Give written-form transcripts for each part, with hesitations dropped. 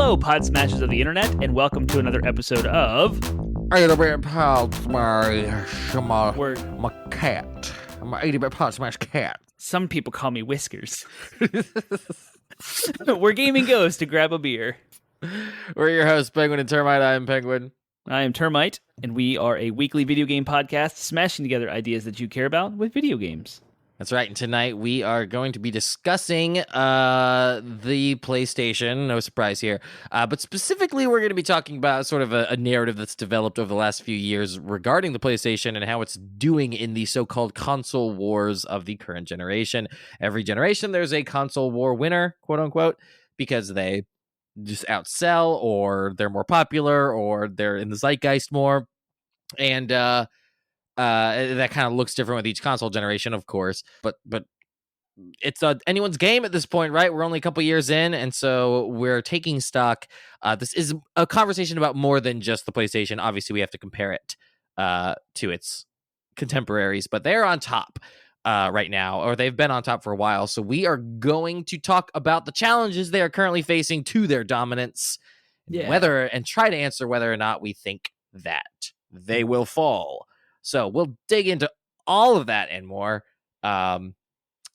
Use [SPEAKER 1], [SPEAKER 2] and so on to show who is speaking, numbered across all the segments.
[SPEAKER 1] Hello, pod smashers of the internet, and welcome to another episode of...
[SPEAKER 2] My cat. I'm an 80-bit pod smash cat.
[SPEAKER 1] Some people call me Whiskers. We're gaming goes to grab a beer.
[SPEAKER 2] We're your hosts, Penguin and Termite. I am Penguin.
[SPEAKER 1] I am Termite, and we are a weekly video game podcast smashing together ideas that you care about with video games.
[SPEAKER 2] That's right, and tonight we are going to be discussing the PlayStation, no surprise here, but specifically we're going to be talking about sort of a narrative that's developed over the last few years regarding the PlayStation and how it's doing in the so-called console wars of the current generation. Every generation there's a console war winner, quote-unquote, because they just outsell, or they're more popular, or they're in the zeitgeist more, and that kind of looks different with each console generation, of course, but it's anyone's game at this point, right? We're only a couple years in, and so we're taking stock. This is a conversation about more than just the PlayStation. Obviously, we have to compare it to its contemporaries, but they're on top right now, or they've been on top for a while. So we are going to talk about the challenges they are currently facing to their dominance, and try to answer whether or not we think that they will fall. So we'll dig into all of that and more. But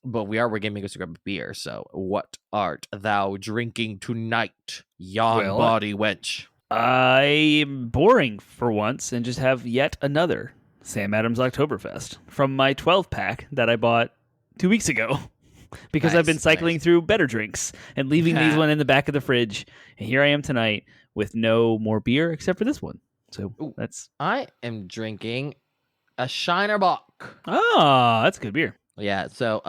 [SPEAKER 2] we're gaming us to grab a beer. So what art thou drinking tonight, yon body wench?
[SPEAKER 1] I'm boring for once and just have yet another Sam Adams Oktoberfest from my 12-pack that I bought 2 weeks ago because I've been cycling through better drinks and leaving these one in the back of the fridge. And here I am tonight with no more beer except for this one. So
[SPEAKER 2] I am drinking a Shiner Bock.
[SPEAKER 1] Oh, that's a good beer.
[SPEAKER 2] Yeah, so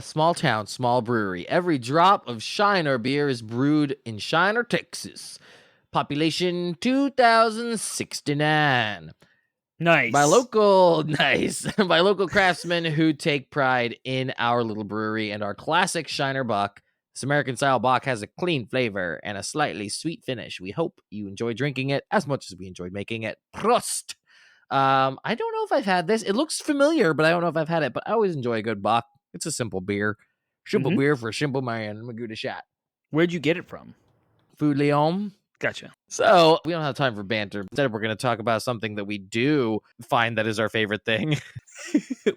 [SPEAKER 2] small town, small brewery. Every drop of Shiner beer is brewed in Shiner, Texas. Population 2,069.
[SPEAKER 1] Nice.
[SPEAKER 2] By local craftsmen who take pride in our little brewery and our classic Shiner Bock. This American-style Bock has a clean flavor and a slightly sweet finish. We hope you enjoy drinking it as much as we enjoyed making it. Prost! I don't know if I've had this. It looks familiar, but I don't know if I've had it. But I always enjoy a good Bock. It's a simple beer. Simple beer for a simple man. I'm going to give it a shot.
[SPEAKER 1] Where'd you get it from?
[SPEAKER 2] Food Lyon.
[SPEAKER 1] Gotcha.
[SPEAKER 2] So we don't have time for banter. Instead, we're going to talk about something that we do find that is our favorite thing.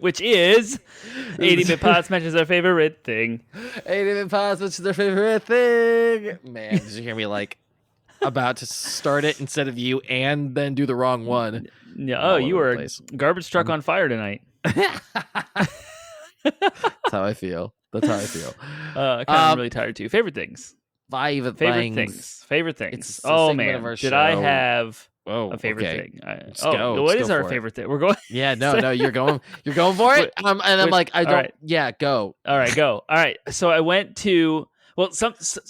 [SPEAKER 1] Which is 80-bit pod smash is our favorite thing.
[SPEAKER 2] 80-bit pod smash is our favorite thing. Man, did you hear me about to start it instead of you and then do the wrong one?
[SPEAKER 1] Yeah, you were garbage truck on fire tonight.
[SPEAKER 2] That's how I feel.
[SPEAKER 1] I'm really tired too. Favorite things.
[SPEAKER 2] Favorite things.
[SPEAKER 1] Oh man, did I have a favorite thing?
[SPEAKER 2] Let's go.
[SPEAKER 1] What is our favorite thing? We're going.
[SPEAKER 2] Yeah, no, you're going for it. And I'm like, I don't.
[SPEAKER 1] Right.
[SPEAKER 2] Yeah, go.
[SPEAKER 1] All right, go. All right. So I went to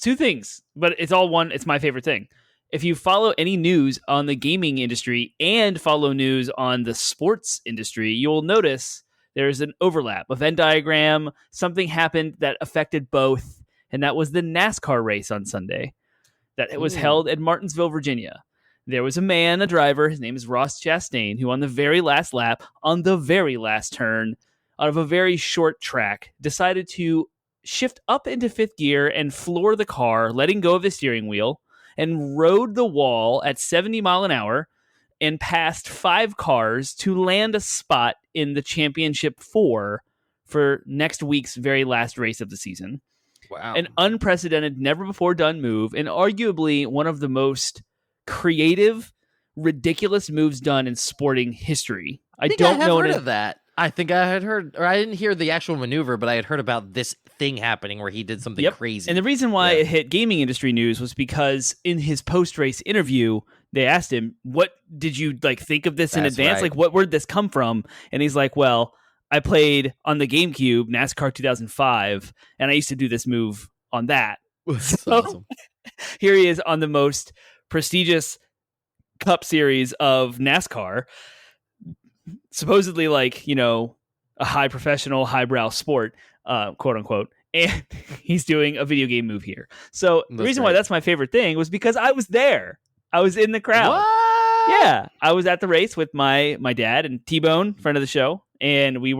[SPEAKER 1] two things, but it's all one. It's my favorite thing. If you follow any news on the gaming industry and follow news on the sports industry, you'll notice there's an overlap, a Venn diagram. Something happened that affected both, and that was the NASCAR race on Sunday that was held at Martinsville, Virginia. There was a driver, his name is Ross Chastain, who on the very last lap, on the very last turn, out of a very short track, decided to shift up into fifth gear and floor the car, letting go of the steering wheel, and rode the wall at 70 mile an hour and passed 5 cars to land a spot in the championship 4 for next week's very last race of the season.
[SPEAKER 2] Wow.
[SPEAKER 1] An unprecedented, never before done move, and arguably one of the most creative, ridiculous moves done in sporting history. I don't know
[SPEAKER 2] of that. I think I had heard, or I didn't hear the actual maneuver, but I had heard about this thing happening where he did something crazy.
[SPEAKER 1] And the reason why it hit gaming industry news was because in his post-race interview, they asked him, what did you think of this in advance?
[SPEAKER 2] Right.
[SPEAKER 1] Where'd this come from? And he's like, well, I played on the GameCube, NASCAR 2005, and I used to do this move on that.
[SPEAKER 2] That's awesome.
[SPEAKER 1] Here he is on the most prestigious Cup Series of NASCAR, supposedly a high professional, highbrow sport, quote unquote, and he's doing a video game move here. So the reason why that's my favorite thing was because I was there. I was in the crowd.
[SPEAKER 2] What?
[SPEAKER 1] Yeah, I was at the race with my dad and T-Bone, friend of the show, and we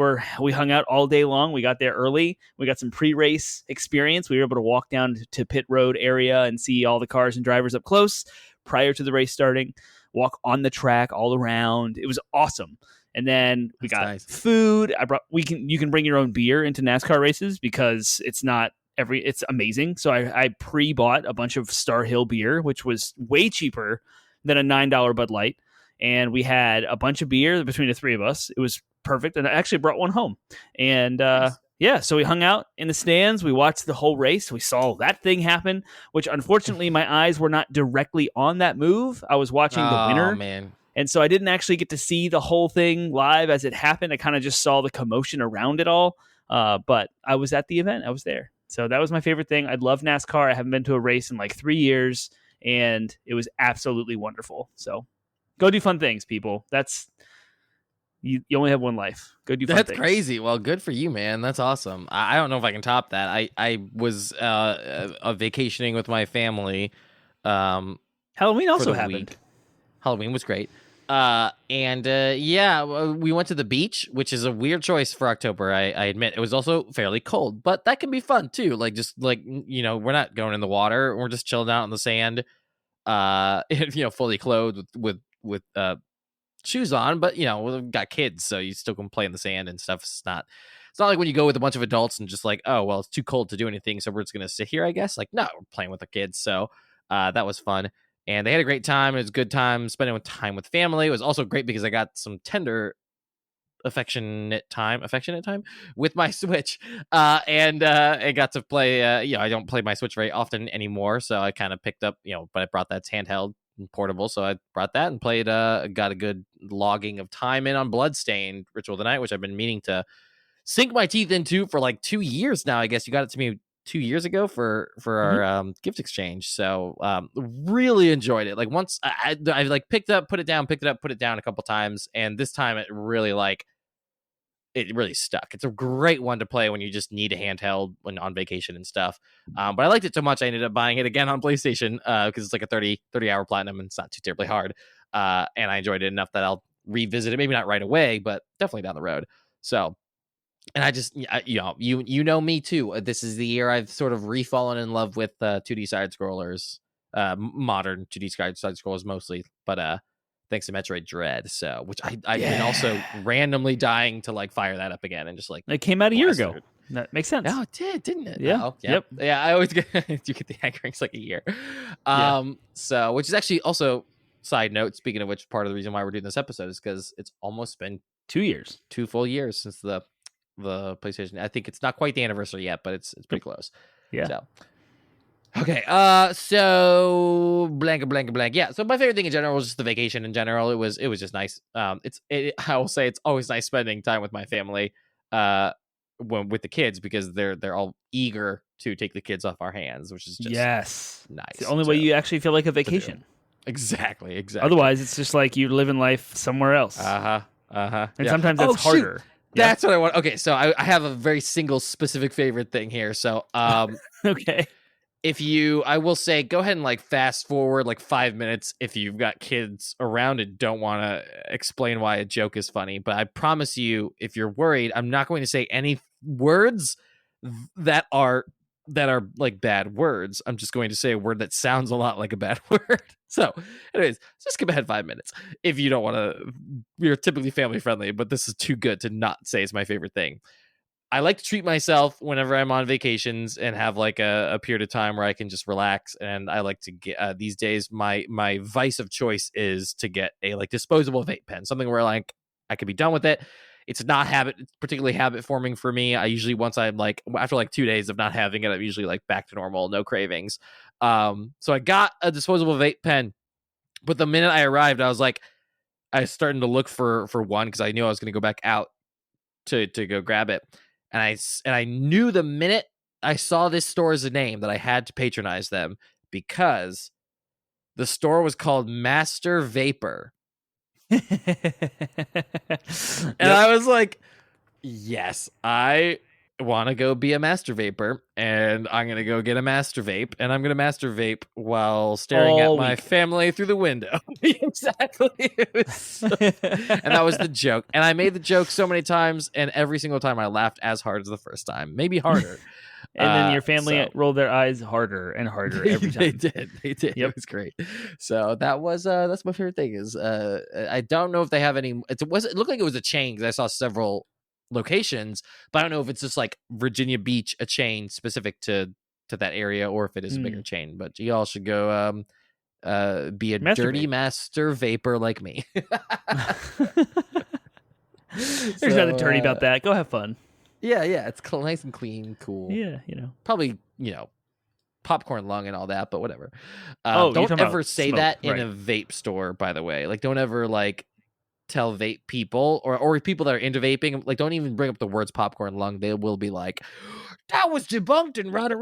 [SPEAKER 1] hung out all day long. We got there early. We got some pre-race experience. We were able to walk down to pit road area and see all the cars and drivers up close prior to the race starting. Walk on the track all around. It was awesome. And then we got food. You can bring your own beer into NASCAR races because it's amazing. So I pre-bought a bunch of Star Hill beer, which was way cheaper than a $9 Bud Light. And we had a bunch of beer between the three of us. It was perfect. And I actually brought one home. And yeah, so we hung out in the stands. We watched the whole race. We saw that thing happen, which unfortunately my eyes were not directly on that move. I was watching the winner.
[SPEAKER 2] Oh, man.
[SPEAKER 1] And so I didn't actually get to see the whole thing live as it happened. I kind of just saw the commotion around it all. But I was at the event. I was there. So that was my favorite thing. I love NASCAR. I haven't been to a race in like 3 years, and it was absolutely wonderful. So go do fun things, people. You only have one life. Go do fun things.
[SPEAKER 2] That's crazy. Well, good for you, man. That's awesome. I don't know if I can top that. I was vacationing with my family.
[SPEAKER 1] Halloween also happened.
[SPEAKER 2] Week. Halloween was great. Yeah, we went to the beach, which is a weird choice for October. I admit it was also fairly cold, but that can be fun too. Like just like, we're not going in the water. We're just chilling out in the sand, fully clothed with shoes on, but we've got kids, so you still can play in the sand and stuff. It's not like when you go with a bunch of adults and just like, oh, well, it's too cold to do anything, so we're just going to sit here, I guess. Like, no, we're playing with the kids. So that was fun. And they had a great time. It was a good time spending time with family. It was also great because I got some tender, affectionate time with my Switch. And I got to play, I don't play my Switch very often anymore. So I kind of picked up, but I brought that handheld and portable. So I brought that and played, got a good logging of time in on Bloodstained Ritual of the Night, which I've been meaning to sink my teeth into for like 2 years now. I guess you got it to me 2 years ago for our gift exchange. So really enjoyed it. Like once I like picked it up, put it down a couple times, and this time it really stuck. It's a great one to play when you just need a handheld when on vacation and stuff. But I liked it so much I ended up buying it again on PlayStation because it's like a 30 hour platinum and it's not too terribly hard. And I enjoyed it enough that I'll revisit it, maybe not right away, but definitely down the road. So, and I just, you know me too. This is the year I've sort of refallen in love with 2D side scrollers, modern 2D side scrollers mostly, but thanks to Metroid Dread. So, which I've been also randomly dying to like fire that up again and just like
[SPEAKER 1] it came out a year ago. That makes sense.
[SPEAKER 2] No, it did, didn't it?
[SPEAKER 1] Yeah.
[SPEAKER 2] Oh, yep. Yeah, I always get you get the anchorings like a year. So which is actually also side note. Speaking of which, part of the reason why we're doing this episode is because it's almost been
[SPEAKER 1] 2 years,
[SPEAKER 2] 2 full years since the PlayStation. I think it's not quite the anniversary yet, but it's pretty close.
[SPEAKER 1] Yeah.
[SPEAKER 2] So. Okay. So blank. Yeah. So my favorite thing in general was just the vacation in general. It was just nice. I will say it's always nice spending time with my family. With the kids because they're all eager to take the kids off our hands, which is just nice.
[SPEAKER 1] It's the only way you actually feel like a vacation.
[SPEAKER 2] Exactly.
[SPEAKER 1] Otherwise, it's just like you're living life somewhere else. And sometimes that's harder.
[SPEAKER 2] Yeah. That's what I want. Okay, so I have a very single specific favorite thing here. So,
[SPEAKER 1] okay.
[SPEAKER 2] I will say, go ahead and like fast forward like 5 minutes if you've got kids around and don't want to explain why a joke is funny. But I promise you, if you're worried, I'm not going to say any words that are like bad words. I'm just going to say a word that sounds a lot like a bad word. So, anyways, just skip ahead 5 minutes if you don't want to. We're typically family friendly, but this is too good to not say it's my favorite thing. I like to treat myself whenever I'm on vacations and have like a period of time where I can just relax. And I like to get these days, my vice of choice is to get a like disposable vape pen, something where like I could be done with it. It's not particularly habit forming for me. I usually, once I'm like, after like 2 days of not having it, I'm usually like back to normal, no cravings. So I got a disposable vape pen, but the minute I arrived, I was like, I was starting to look for one because I knew I was going to go back out to go grab it. And I knew the minute I saw this store as a name that I had to patronize them because the store was called Master Vapor. And I was like, yes, I want to go be a master vapor, and I'm going to go get a master vape, and I'm going to master vape while staring at
[SPEAKER 1] All
[SPEAKER 2] my
[SPEAKER 1] week.
[SPEAKER 2] family through the window. Exactly. And that was the joke. And I made the joke so many times, and every single time I laughed as hard as the first time, maybe harder.
[SPEAKER 1] And then your family
[SPEAKER 2] So
[SPEAKER 1] rolled their eyes harder and harder every time.
[SPEAKER 2] They did.
[SPEAKER 1] Yep.
[SPEAKER 2] It was great. So that was that's my favorite thing is I don't know if they have any. It looked like it was a chain because I saw several locations, but I don't know if it's just like Virginia Beach, a chain specific to that area, or if it is a bigger chain. But you all should go be a dirty master vapor like me.
[SPEAKER 1] There's nothing dirty about that. Go have fun.
[SPEAKER 2] Yeah, it's nice and clean, cool.
[SPEAKER 1] Yeah,
[SPEAKER 2] probably popcorn lung and all that, but whatever. Don't ever say
[SPEAKER 1] smoke,
[SPEAKER 2] that
[SPEAKER 1] right.
[SPEAKER 2] in a vape store, by the way. Like, don't ever like tell vape people or people that are into vaping, like, don't even bring up the words popcorn lung. They will be like, that was debunked and rada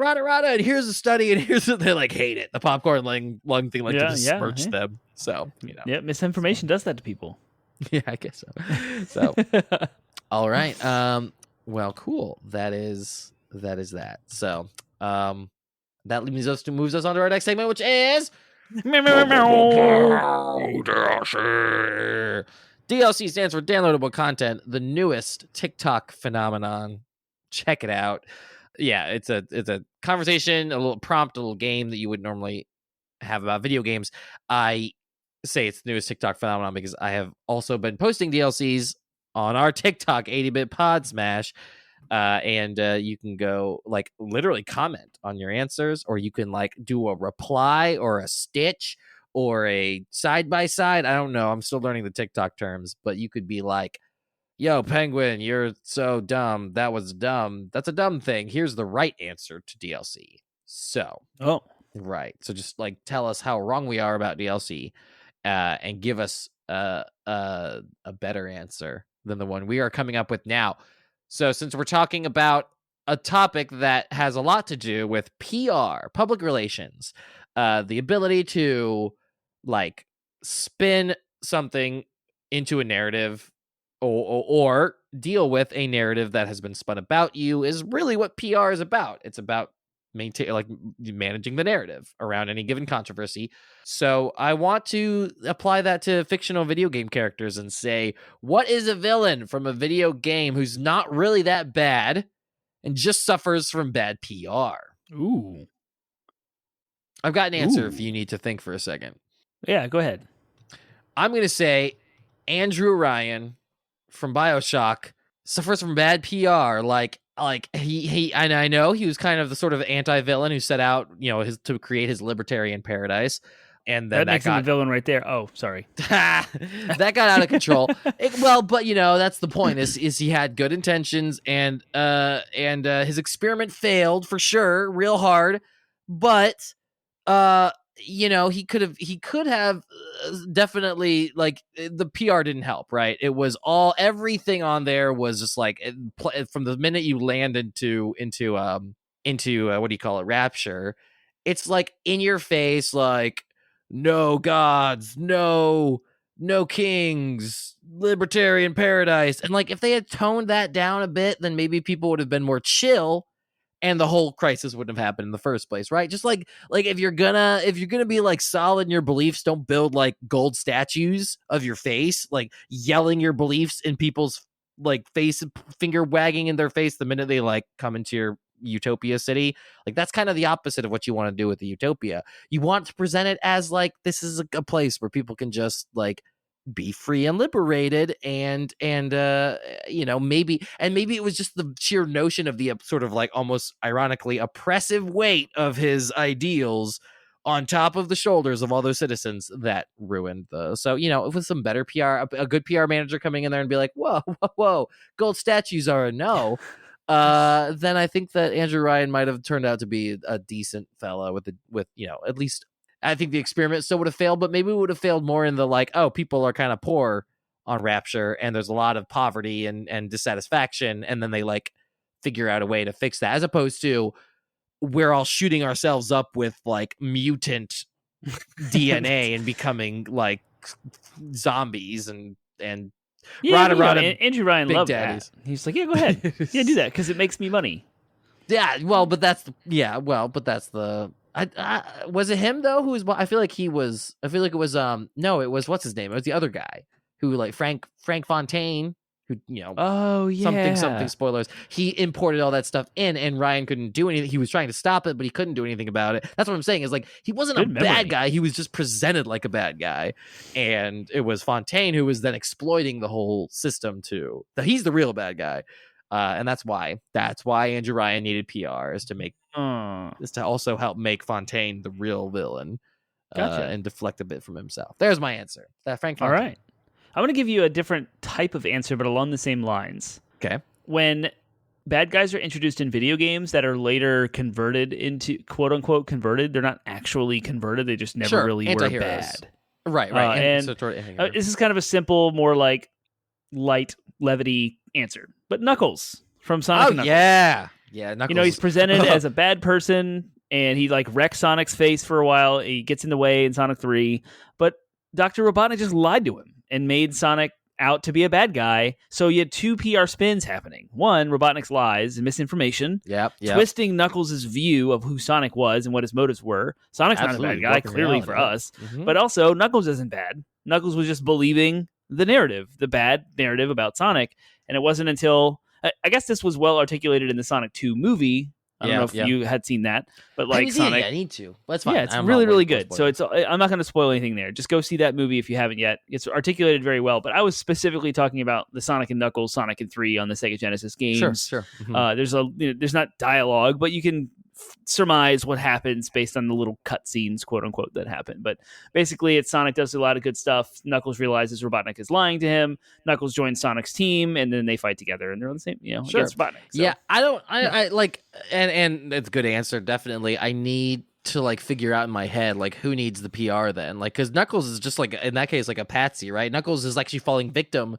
[SPEAKER 2] and here's a study and here's what they like hate it. The popcorn lung thing, like, to besmirch them. So
[SPEAKER 1] yeah, misinformation does that to people.
[SPEAKER 2] Yeah, I guess so. All right. Well, cool. That is that. So that moves us on to our next segment, which is DLC stands for downloadable content, the newest TikTok phenomenon. Check it out. Yeah, it's a conversation, a little prompt, a little game that you would normally have about video games. I say it's the newest TikTok phenomenon because I have also been posting DLCs on our TikTok 80-bit pod smash. And you can go like literally comment on your answers, or you can like do a reply or a stitch or a side by side. I don't know. I'm still learning the TikTok terms, but you could be like, yo, Penguin, you're so dumb. That was dumb. That's a dumb thing. Here's the right answer to DLC. So, right. So just like tell us how wrong we are about DLC and give us a better answer than the one we are coming up with now. So since we're talking about a topic that has a lot to do with PR, public relations, the ability to like spin something into a narrative or deal with a narrative that has been spun about you is really what PR is about. It's about managing the narrative around any given controversy. So I want to apply that to fictional video game characters and say, what is a villain from a video game who's not really that bad and just suffers from bad PR?
[SPEAKER 1] Ooh.
[SPEAKER 2] I've got an answer if you need to think for a second.
[SPEAKER 1] Yeah, go ahead.
[SPEAKER 2] I'm going to say Andrew Ryan from BioShock suffers from bad PR. Like he and I know he was kind of the sort of anti-villain who set out, to create his libertarian paradise. And then
[SPEAKER 1] that makes him the villain right there. Oh, sorry.
[SPEAKER 2] That got out of control. But that's the point is he had good intentions and his experiment failed for sure, real hard. But he could have definitely, like, the PR didn't help, right? It was everything on there was just like from the minute you land into what do you call it, Rapture, it's like in your face, like, no gods, no kings, libertarian paradise. And like if they had toned that down a bit, then maybe people would have been more chill and the whole crisis wouldn't have happened in the first place, right? Just like if you're gonna be like solid in your beliefs, don't build like gold statues of your face, like yelling your beliefs in people's like face, finger wagging in their face the minute they like come into your utopia city. Like that's kind of the opposite of what you want to do with the utopia. You want to present it as like this is a place where people can just like be free and liberated, and maybe it was just the sheer notion of the sort of like almost ironically oppressive weight of his ideals on top of the shoulders of all those citizens that ruined so with some better PR, a good PR manager coming in there and be like, whoa, gold statues are a no. Then I think that Andrew Ryan might have turned out to be a decent fella with at least I think the experiment still would have failed, but maybe it would have failed more in the like, oh, people are kind of poor on Rapture and there's a lot of poverty and dissatisfaction, and then they like figure out a way to fix that, as opposed to we're all shooting ourselves up with like mutant DNA and becoming like zombies and
[SPEAKER 1] Yeah, but,
[SPEAKER 2] Rada,
[SPEAKER 1] Andrew Ryan
[SPEAKER 2] Big
[SPEAKER 1] loved
[SPEAKER 2] Daddies.
[SPEAKER 1] that. He's like, yeah, go ahead. Yeah, do that because it makes me money.
[SPEAKER 2] Yeah, well, but that's the. Was it him though? Who was? I feel like he was. I feel like it was. No, it was what's his name? It was the other guy who like Frank Fontaine, who
[SPEAKER 1] Oh
[SPEAKER 2] something
[SPEAKER 1] yeah,
[SPEAKER 2] spoilers. He imported all that stuff in, and Ryan couldn't do anything. He was trying to stop it, but he couldn't do anything about it. That's what I'm saying. Is like he wasn't a
[SPEAKER 1] good memory.
[SPEAKER 2] bad guy. He was just presented like a bad guy, and it was Fontaine who was then exploiting the whole system to that he's the real bad guy. And that's why Andrew Ryan needed PR is to also help make Fontaine the real villain,
[SPEAKER 1] Gotcha.
[SPEAKER 2] and deflect a bit from himself. There's my answer. That Frank
[SPEAKER 1] All
[SPEAKER 2] Fontaine.
[SPEAKER 1] right. I'm going to give you a different type of answer, but along the same lines.
[SPEAKER 2] Okay.
[SPEAKER 1] When bad guys are introduced in video games that are later converted into quote unquote converted, they're not actually converted. They just never really were bad.
[SPEAKER 2] Right.
[SPEAKER 1] And this is kind of a simple, more like light levity answer. But Knuckles from Sonic and Knuckles.
[SPEAKER 2] Yeah. Knuckles.
[SPEAKER 1] He's presented as a bad person, and he like wrecks Sonic's face for a while. He gets in the way in Sonic 3, but Dr. Robotnik just lied to him and made Sonic out to be a bad guy. So you had two PR spins happening. One, Robotnik's lies and misinformation.
[SPEAKER 2] Yep.
[SPEAKER 1] Twisting Knuckles' view of who Sonic was and what his motives were. Sonic's
[SPEAKER 2] Absolutely.
[SPEAKER 1] not a bad guy, clearly for us. Mm-hmm. But also, Knuckles isn't bad. Knuckles was just believing the narrative, the bad narrative about Sonic. And it wasn't until... I guess this was well articulated in the Sonic 2 movie. I don't know if you had seen that, but like Sonic,
[SPEAKER 2] I need to. That's fine.
[SPEAKER 1] Yeah, it's really, really good. So I'm not going to spoil anything there. Just go see that movie if you haven't yet. It's articulated very well. But I was specifically talking about the Sonic and Knuckles, Sonic and 3 on the Sega Genesis games.
[SPEAKER 2] Sure. Mm-hmm.
[SPEAKER 1] There's not dialogue, but you can surmise what happens based on the little cutscenes, quote unquote, that happen. But basically, Sonic does a lot of good stuff. Knuckles realizes Robotnik is lying to him. Knuckles joins Sonic's team, and then they fight together, and they're on the same, against Robotnik. So.
[SPEAKER 2] Yeah, I like, and it's a good answer. Definitely, I need to like figure out in my head like who needs the PR then, like because Knuckles is just like in that case like a patsy, right? Knuckles is actually falling victim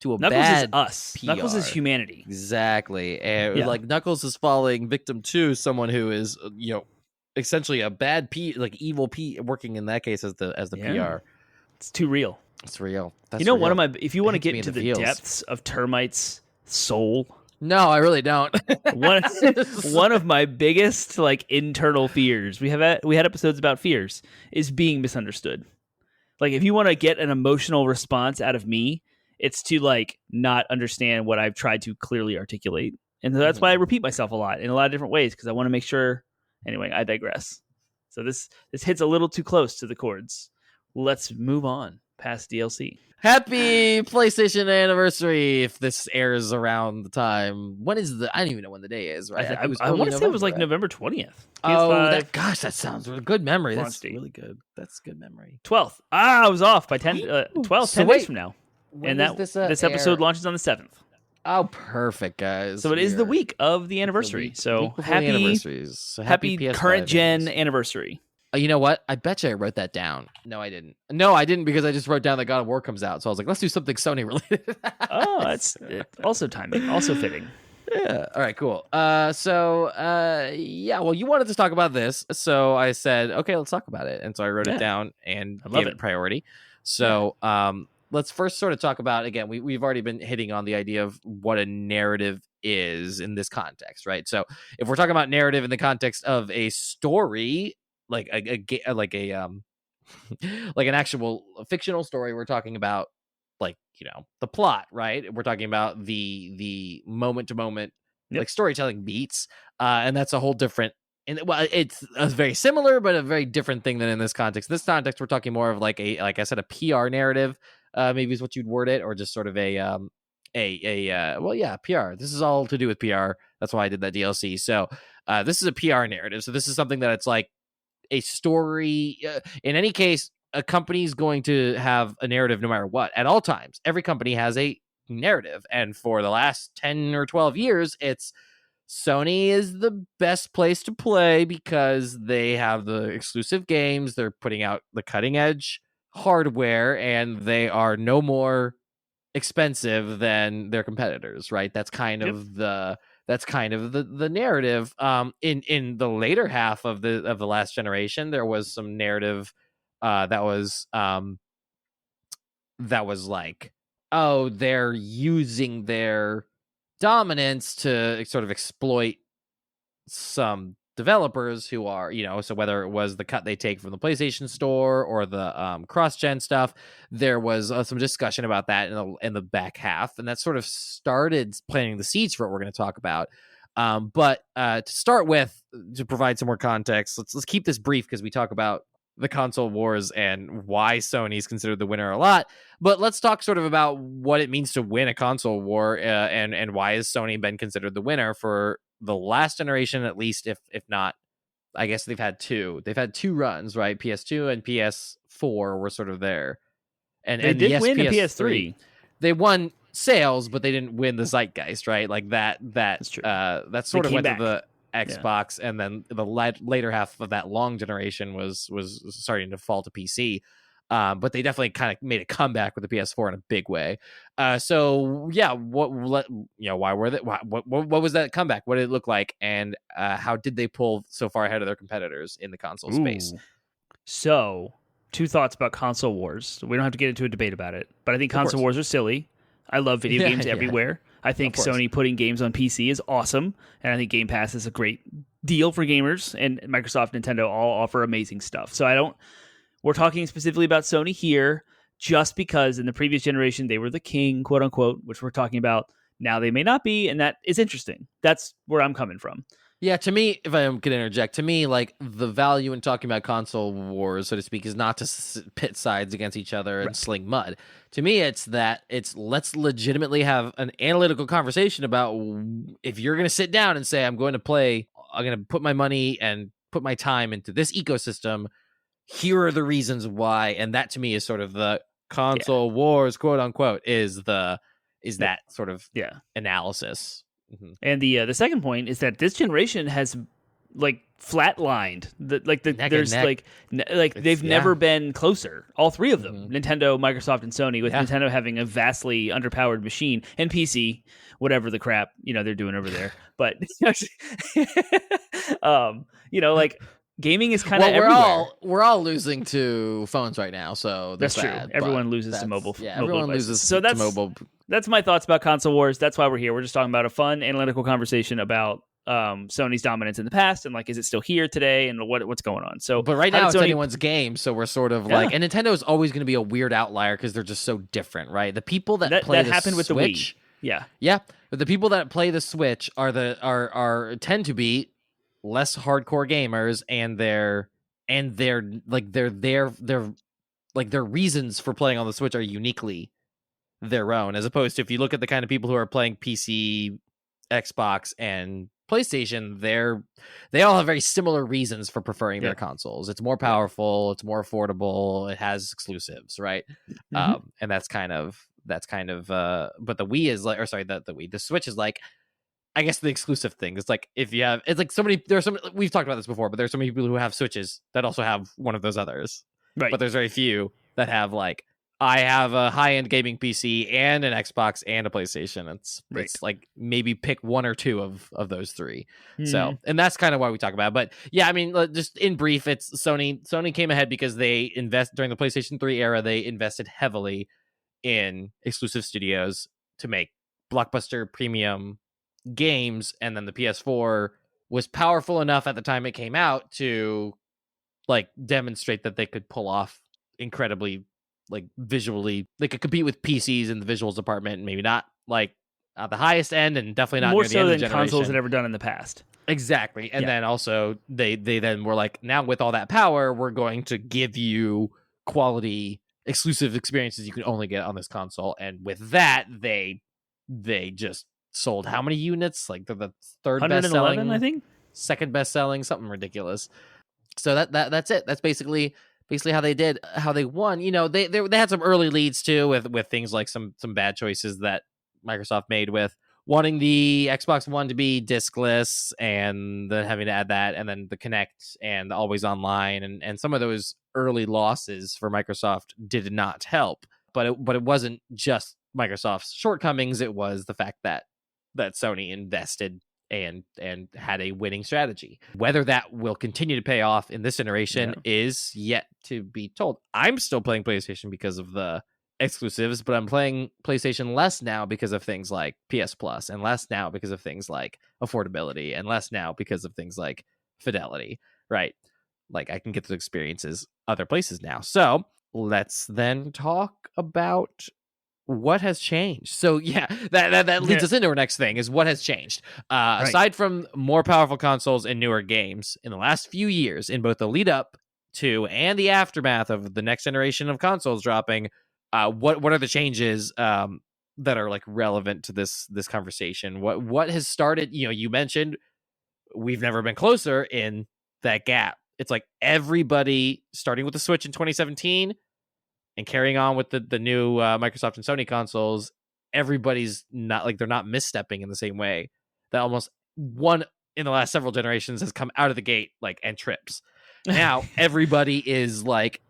[SPEAKER 2] to a
[SPEAKER 1] Knuckles
[SPEAKER 2] bad
[SPEAKER 1] is us.
[SPEAKER 2] PR.
[SPEAKER 1] Knuckles is humanity.
[SPEAKER 2] Exactly. And like Knuckles is falling victim to someone who is, essentially a bad evil working in that case as the PR.
[SPEAKER 1] It's too real.
[SPEAKER 2] It's real. That's
[SPEAKER 1] real. If you want to get into the depths of Termite's soul.
[SPEAKER 2] No, I really don't.
[SPEAKER 1] one of my biggest like internal fears. We had episodes about fears is being misunderstood. Like if you want to get an emotional response out of me, it's to like not understand what I've tried to clearly articulate. And that's why I repeat myself a lot in a lot of different ways, because I want to make sure. Anyway, I digress. So this hits a little too close to the chords. Let's move on past DLC.
[SPEAKER 2] Happy PlayStation anniversary if this airs around the time. When is I don't even know when the day is, right?
[SPEAKER 1] I want to say it was like November 20th.
[SPEAKER 2] That sounds really good memory. That's really good. That's good memory.
[SPEAKER 1] 12th. I was off by 10 days from now. And this episode launches on the 7th.
[SPEAKER 2] Oh, perfect, guys.
[SPEAKER 1] So it is the week of the anniversary. So happy current gen anniversary.
[SPEAKER 2] You know what? I bet you I wrote that down. No, I didn't. Because I just wrote down that God of War comes out. So I was like, let's do something Sony related.
[SPEAKER 1] Oh, that's also timing, also fitting.
[SPEAKER 2] Yeah. All right, cool. Well, you wanted to talk about this. So I said, okay, let's talk about it. And so I wrote it down and gave it priority. So, let's first sort of talk about, again, we've already been hitting on the idea of what a narrative is in this context, right? So if we're talking about narrative in the context of a story, like an actual fictional story, we're talking about the plot, right? We're talking about the moment to moment like storytelling beats, and that's a whole different. And it's a very similar but a very different thing than in this context. In this context, we're talking more of like I said, a PR narrative, maybe is what you'd word it, or just sort of PR. This is all to do with PR. That's why I did that DLC. So this is a PR narrative. So this is something that it's like a story. In any case, a company's going to have a narrative no matter what at all times. Every company has a narrative, and for the last 10 or 12 years, it's Sony is the best place to play because they have the exclusive games. They're putting out the cutting edge hardware, and they are no more expensive than their competitors, right? That's kind of the narrative. In the later half of the last generation, there was some narrative that was like oh, they're using their dominance to sort of exploit some developers who are, so whether it was the cut they take from the PlayStation Store or the cross-gen stuff, there was some discussion about that in the back half, and that sort of started planting the seeds for what we're going to talk about. But to start with, to provide some more context, let's keep this brief because we talk about the console wars and why Sony is considered the winner a lot. But let's talk sort of about what it means to win a console war, and why has Sony been considered the winner for the last generation, at least, if not, I guess they've had two runs, right? PS2 and PS4 were sort of there, and
[SPEAKER 1] They did
[SPEAKER 2] yes,
[SPEAKER 1] win a
[SPEAKER 2] PS3. They won sales, but they didn't win the zeitgeist, right? Like that
[SPEAKER 1] That's true.
[SPEAKER 2] that sort of went
[SPEAKER 1] back.
[SPEAKER 2] to the Xbox, and then the later half of that long generation was starting to fall to PC. But they definitely kind of made a comeback with the PS4 in a big way. So yeah, why were they? What was that comeback? What did it look like, and how did they pull so far ahead of their competitors in the console space?
[SPEAKER 1] So, two thoughts about console wars. We don't have to get into a debate about it, but I think console wars are silly. I love video games everywhere. I think Sony putting games on PC is awesome, and I think Game Pass is a great deal for gamers, and Microsoft and Nintendo all offer amazing stuff. So we're talking specifically about Sony here just because in the previous generation they were the king, quote unquote, which we're talking about. Now they may not be, and that is interesting. That's where I'm coming from.
[SPEAKER 2] Yeah, to me, if I could interject, to me, like, the value in talking about console wars, so to speak, is not to pit sides against each other and sling mud. To me, it's let's legitimately have an analytical conversation about if you're going to sit down and say, I'm going to put my money and put my time into this ecosystem, here are the reasons why. And that, to me, is sort of the console wars, quote unquote, is that sort of analysis. Mm-hmm.
[SPEAKER 1] And the second point is that this generation has like flatlined. They've never been closer. All three of them, Nintendo, Microsoft, and Sony, with Nintendo having a vastly underpowered machine, and PC, whatever the crap they're doing over there. But like gaming is kind of everywhere.
[SPEAKER 2] We're all losing to phones right now, so
[SPEAKER 1] that's true. Everyone loses to mobile.
[SPEAKER 2] Yeah, everyone loses
[SPEAKER 1] to
[SPEAKER 2] mobile.
[SPEAKER 1] That's my thoughts about console wars. That's why we're here. We're just talking about a fun analytical conversation about Sony's dominance in the past and like, is it still here today, and what's going on? So,
[SPEAKER 2] but right now it's anyone's game. So we're sort of like, and Nintendo is always going to be a weird outlier because they're just so different, right? The people that play the
[SPEAKER 1] happened with
[SPEAKER 2] Switch,
[SPEAKER 1] the Wii.
[SPEAKER 2] Yeah. But the people that play the Switch tend to be less hardcore gamers, and their reasons for playing on the Switch are uniquely their own, as opposed to if you look at the kind of people who are playing PC, Xbox, and PlayStation, they all have very similar reasons for preferring their consoles. It's more powerful, it's more affordable, it has exclusives, right? And that's kind of but the Wii is like, or sorry, the Switch is like, I guess, the exclusive thing. It's like, if you have, it's like we've talked about this before, but there's so many people who have Switches that also have one of those others. Right. But there's very few that have, like, I have a high-end gaming PC and an Xbox and a PlayStation. It's like maybe pick one or two of those three. So, and that's kind of why we talk about it. But yeah, I mean, just in brief, it's Sony came ahead because they during the PlayStation 3 era, they invested heavily in exclusive studios to make blockbuster premium games, and then the PS4 was powerful enough at the time it came out to like demonstrate that they could pull off incredibly, like, visually, they could compete with PCs in the visuals department, maybe not like at the highest end, and definitely not
[SPEAKER 1] more
[SPEAKER 2] near the
[SPEAKER 1] so
[SPEAKER 2] end
[SPEAKER 1] than
[SPEAKER 2] of the generation.
[SPEAKER 1] consoles had ever done in the past.
[SPEAKER 2] Exactly. And then also they then were like, now with all that power, we're going to give you quality exclusive experiences you can only get on this console. And with that, they just sold how many units? Like, they're the third best selling,
[SPEAKER 1] I think,
[SPEAKER 2] second best selling, something ridiculous. So that's it. That's basically how they won. They had some early leads too with things like some bad choices that Microsoft made with wanting the Xbox One to be diskless, and then having to add that, and then the Kinect and the always online, and some of those early losses for Microsoft did not help. But it wasn't just Microsoft's shortcomings. It was the fact that Sony invested and had a winning strategy. Whether that will continue to pay off in this generation is yet to be told. I'm still playing PlayStation because of the exclusives, but I'm playing PlayStation less now because of things like PS Plus, and less now because of things like affordability, and less now because of things like fidelity, right? Like I can get those experiences other places now. So let's then talk about what has changed. So yeah, that leads us into our next thing is what has changed.
[SPEAKER 1] Right.
[SPEAKER 2] Aside from more powerful consoles and newer games in the last few years, in both the lead up to and the aftermath of the next generation of consoles dropping, what are the changes that are like relevant to this conversation? What has started? You mentioned we've never been closer in that gap. It's like everybody starting with the Switch in 2017 and carrying on with the new Microsoft and Sony consoles. Everybody's not like they're not misstepping in the same way that almost one in the last several generations has come out of the gate like and trips. Now everybody is like,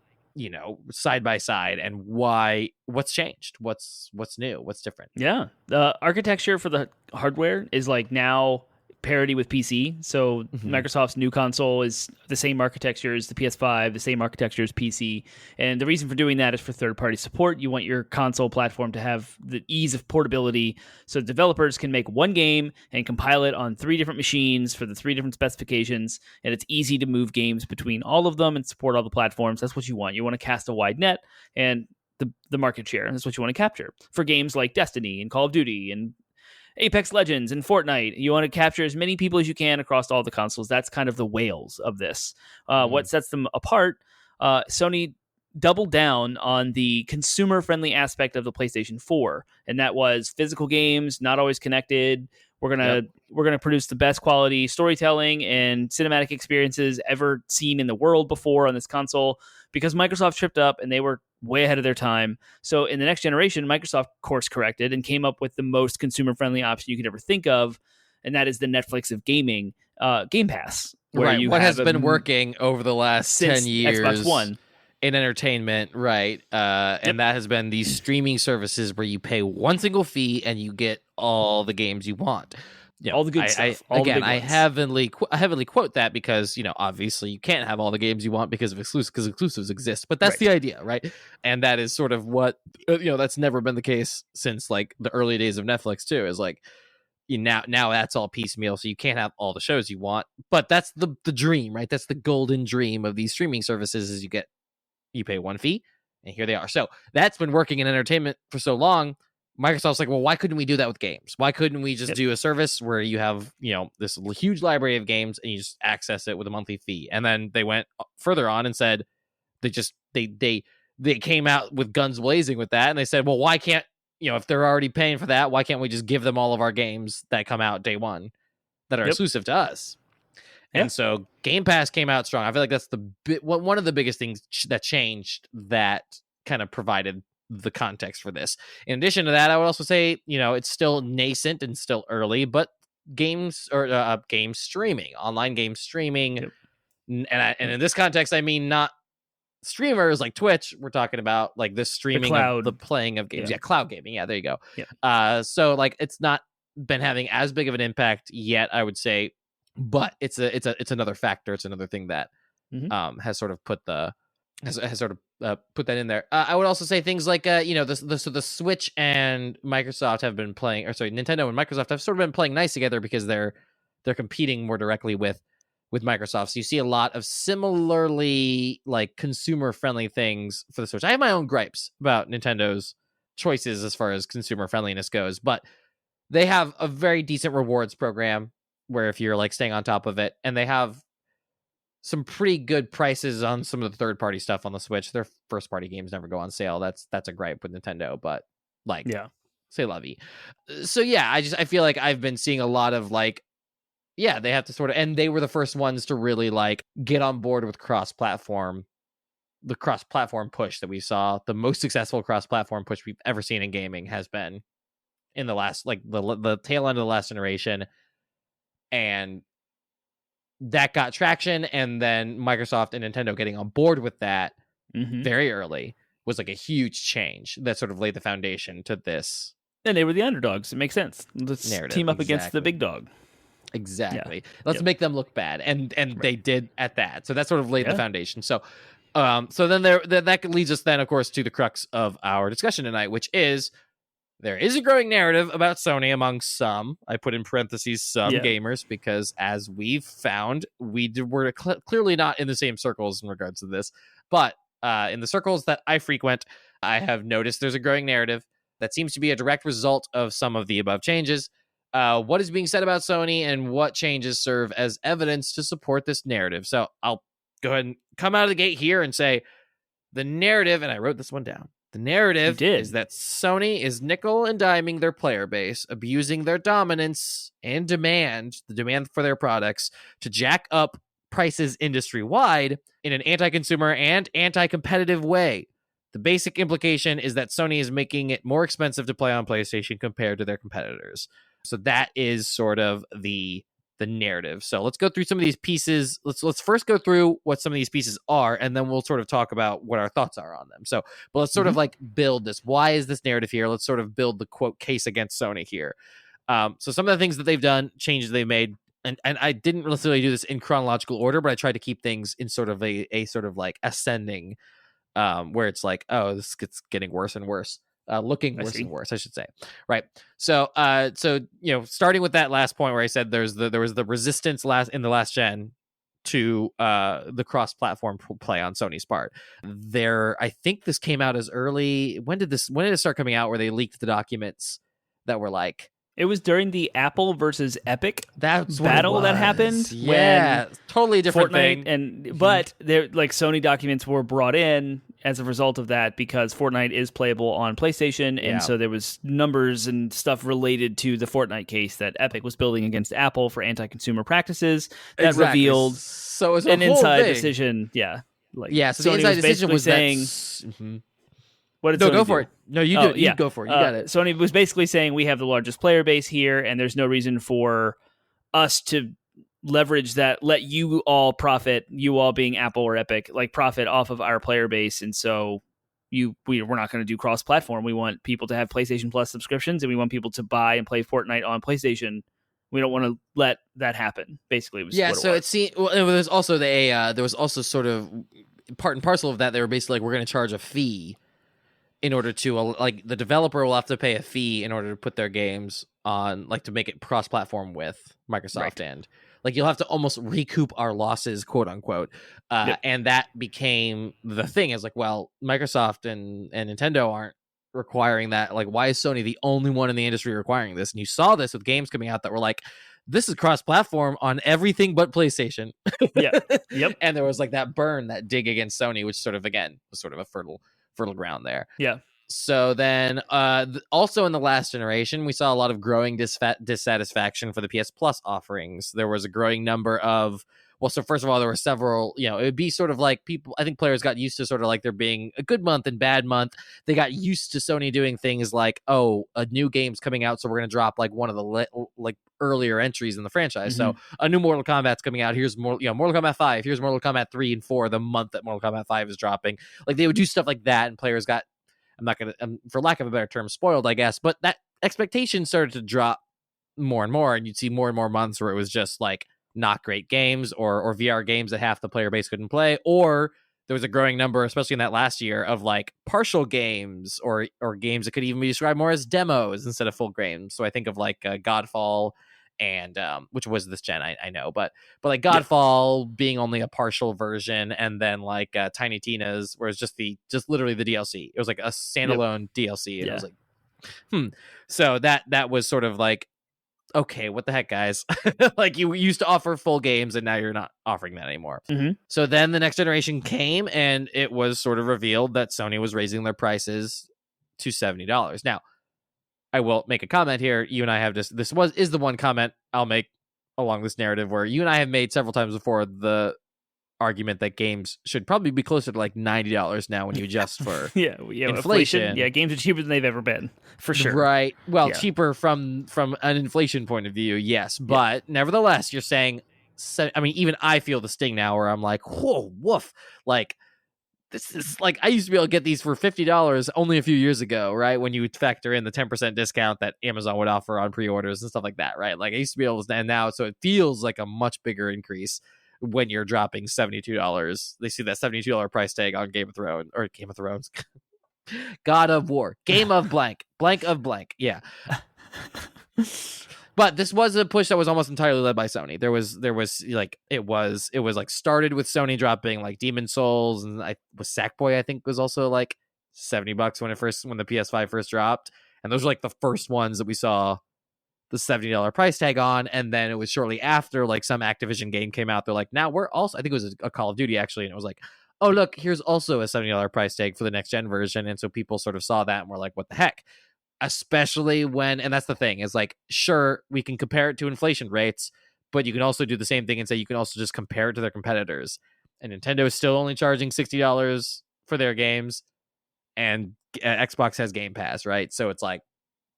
[SPEAKER 2] side by side. And what's changed? What's new? What's different?
[SPEAKER 1] Yeah. The architecture for the hardware is like now parity with PC. So Microsoft's new console is the same architecture as the PS5, the same architecture as PC. And the reason for doing that is for third-party support. You want your console platform to have the ease of portability so developers can make one game and compile it on 3 different machines for the 3 different specifications. And it's easy to move games between all of them and support all the platforms. That's what you want. You want to cast a wide net and the market share. That's what you want to capture. For games like Destiny and Call of Duty and Apex Legends and Fortnite, you want to capture as many people as you can across all the consoles. That's kind of the whales of this. What sets them apart, Sony doubled down on the consumer-friendly aspect of the PlayStation 4, and that was physical games, not always connected. We're gonna produce the best quality storytelling and cinematic experiences ever seen in the world before on this console, because Microsoft tripped up and they were way ahead of their time. So in the next generation, Microsoft course corrected and came up with the most consumer-friendly option you could ever think of, and that is the Netflix of gaming, Game Pass. Where
[SPEAKER 2] right. What has been working over the last 10 years
[SPEAKER 1] Xbox One
[SPEAKER 2] in entertainment, right? And that has been these streaming services where you pay one single fee and you get all the games you want.
[SPEAKER 1] All the good stuff.
[SPEAKER 2] I heavily quote that because, obviously you can't have all the games you want because of exclusives exist. But that's the idea, right? And that is sort of what, that's never been the case since like the early days of Netflix too, is like, now that's all piecemeal, so you can't have all the shows you want. But that's the dream, right? That's the golden dream of these streaming services is you pay one fee and here they are. So that's been working in entertainment for so long. Microsoft's like, well, why couldn't we do that with games? Why couldn't we just do a service where you have, this huge library of games and you just access it with a monthly fee? And then they went further on and said they came out with guns blazing with that. And they said, well, why can't, if they're already paying for that, why can't we just give them all of our games that come out day one that are exclusive to us? And so Game Pass came out strong. I feel like that's one of the biggest things that changed, that kind of provided the context for this. In addition to that, I would also say, it's still nascent and still early, but games or game streaming, online game streaming. And in this context, I mean, not streamers like Twitch. We're talking about like the streaming of the playing of games. Yeah, cloud gaming. Yeah, there you go. Yeah. So like it's not been having as big of an impact yet, I would say, but it's another factor. It's another thing that has sort of put that in there. I would also say things like the Switch and Microsoft have been playing, or sorry, Nintendo and Microsoft have sort of been playing nice together because they're competing more directly with Microsoft. So you see a lot of similarly like consumer friendly things for the Switch. I have my own gripes about Nintendo's choices as far as consumer friendliness goes, but they have a very decent rewards program where if you're like staying on top of it, and they have some pretty good prices on some of the third-party stuff on the Switch. Their first-party games never go on sale. That's a gripe with Nintendo, but like, say la vie. So yeah, I feel like I've been seeing a lot of like, they have to sort of, and they were the first ones to really like get on board with cross-platform, the cross-platform push that we saw. The most successful cross-platform push we've ever seen in gaming has been in the last, like the tail end of the last generation. And that got traction, and then Microsoft and Nintendo getting on board with that very early was like a huge change that sort of laid the foundation to this.
[SPEAKER 1] And they were the underdogs. It makes sense. Let's team up against the big dog.
[SPEAKER 2] Exactly. Yeah. Let's make them look bad. And they did at that. So that sort of laid the foundation. So So then that leads us then, of course, to the crux of our discussion tonight, which is there is a growing narrative about Sony among some, I put in parentheses, some gamers, because as we've found, we're clearly not in the same circles in regards to this. But in the circles that I frequent, I have noticed there's a growing narrative that seems to be a direct result of some of the above changes. What is being said about Sony and what changes serve as evidence to support this narrative? So I'll go ahead and come out of the gate here and say the narrative, and I wrote this one down. The narrative is that Sony is nickel and diming their player base, abusing their dominance and the demand for their products to jack up prices industry-wide in an anti-consumer and anti-competitive way. The basic implication is that Sony is making it more expensive to play on PlayStation compared to their competitors. So that is sort of the narrative. So let's go through some of these pieces. Let's first go through what some of these pieces are, and then we'll sort of talk about what our thoughts are on them. So, but let's sort of like build this. Why is this narrative here? Let's sort of build the quote case against Sony here. So some of the things that they've done, changes they've made, and I didn't necessarily do this in chronological order, but I tried to keep things in sort of a sort of like ascending, where it's like, oh, this gets getting worse and worse. Looking worse and worse, I should say. Right. So starting with that last point where I said there was the resistance in the last gen to the cross-platform play on Sony's part. I think this came out as early. When did it start coming out? Where they leaked the documents that were like.
[SPEAKER 1] It was during the Apple versus Epic
[SPEAKER 2] battle
[SPEAKER 1] that happened.
[SPEAKER 2] Yeah, totally different
[SPEAKER 1] Fortnite
[SPEAKER 2] thing.
[SPEAKER 1] But there, like, Sony documents were brought in as a result of that because Fortnite is playable on PlayStation, and so there was numbers and stuff related to the Fortnite case that Epic was building against Apple for anti-consumer practices that revealed
[SPEAKER 2] so it was
[SPEAKER 1] an inside
[SPEAKER 2] thing.
[SPEAKER 1] decision.
[SPEAKER 2] So
[SPEAKER 1] Sony
[SPEAKER 2] the inside decision was
[SPEAKER 1] saying. What did
[SPEAKER 2] no,
[SPEAKER 1] Sony
[SPEAKER 2] go for
[SPEAKER 1] do?
[SPEAKER 2] it. No, you do. You go for it. You got it.
[SPEAKER 1] Sony was basically saying we have the largest player base here, and there's no reason for us to leverage that. Let you all profit, you all being Apple or Epic, like profit off of our player base, and so we're not going to do cross-platform. We want people to have PlayStation Plus subscriptions, and we want people to buy and play Fortnite on PlayStation. We don't want to let that happen. Basically, was what
[SPEAKER 2] so it seemed. Well, there was also there was also sort of part and parcel of that. They were basically like, we're going to charge a fee. In order to, like, the developer will have to pay a fee in order to put their games on, like, to make it cross-platform with Microsoft, and like you'll have to almost recoup our losses, quote unquote. And that became the thing. Is like, well, Microsoft and Nintendo aren't requiring that. Like, why is Sony the only one in the industry requiring this? And you saw this with games coming out that were like, this is cross-platform on everything but PlayStation.
[SPEAKER 1] Yep.
[SPEAKER 2] And there was like that that dig against Sony, which sort of again was sort of a fertile ground there. So then also in the last generation, we saw a lot of growing dissatisfaction for the PS Plus offerings. There was a growing number of, so first of all, there were several, it would be sort of like I think players got used to sort of like there being a good month and bad month. They got used to Sony doing things like, a new game's coming out, so we're going to drop like one of the earlier entries in the franchise. So a new Mortal Kombat's coming out. Here's Mortal Kombat 5. Here's Mortal Kombat 3 and 4, the month that Mortal Kombat 5 is dropping. Like, they would do stuff like that, and players got, for lack of a better term, spoiled, I guess. But that expectation started to drop more and more, and you'd see more and more months where it was just like not great games or VR games that half the player base couldn't play, or there was a growing number, especially in that last year, of like partial games or games that could even be described more as demos instead of full games. So I think of like Godfall and which was this gen, I know, but like Godfall being only a partial version, and then like Tiny Tina's, where it's just literally the DLC. It was like a standalone DLC, and I was like, So that was sort of like, okay, what the heck, guys? Like, you used to offer full games, and now you're not offering that anymore. So then the next generation came, and it was sort of revealed that Sony was raising their prices to $70. Now, I will make a comment here. You and I have is the one comment I'll make along this narrative where you and I have made several times before the argument that games should probably be closer to like $90 now when you adjust for inflation.
[SPEAKER 1] Yeah, games are cheaper than they've ever been, for sure.
[SPEAKER 2] Right. Well, cheaper from an inflation point of view, yes. But nevertheless, you're saying, even I feel the sting now where I'm like, whoa, woof. Like, this is like, I used to be able to get these for $50 only a few years ago, right? When you would factor in the 10% discount that Amazon would offer on pre-orders and stuff like that, right? Like, I used to be able to, and now, so it feels like a much bigger increase. when you're dropping $72. They see that $72 price tag on Game of Thrones, God of War, Game of blank of blank. Yeah. But this was a push that was almost entirely led by Sony. There was like it was like started with Sony dropping like Demon Souls, and Sackboy I think was also like $70 when the PS5 first dropped, and those were like the first ones that we saw the $70 price tag on. And then it was shortly after like some Activision game came out. They're like, now we're also, I think it was a Call of Duty actually, and it was like, oh look, here's also a $70 price tag for the next gen version. And so people sort of saw that and were like, what the heck? Especially when, and that's the thing, is like, sure, we can compare it to inflation rates, but you can also do the same thing and say you can also just compare it to their competitors. And Nintendo is still only charging $60 for their games, and Xbox has Game Pass, right? So it's like,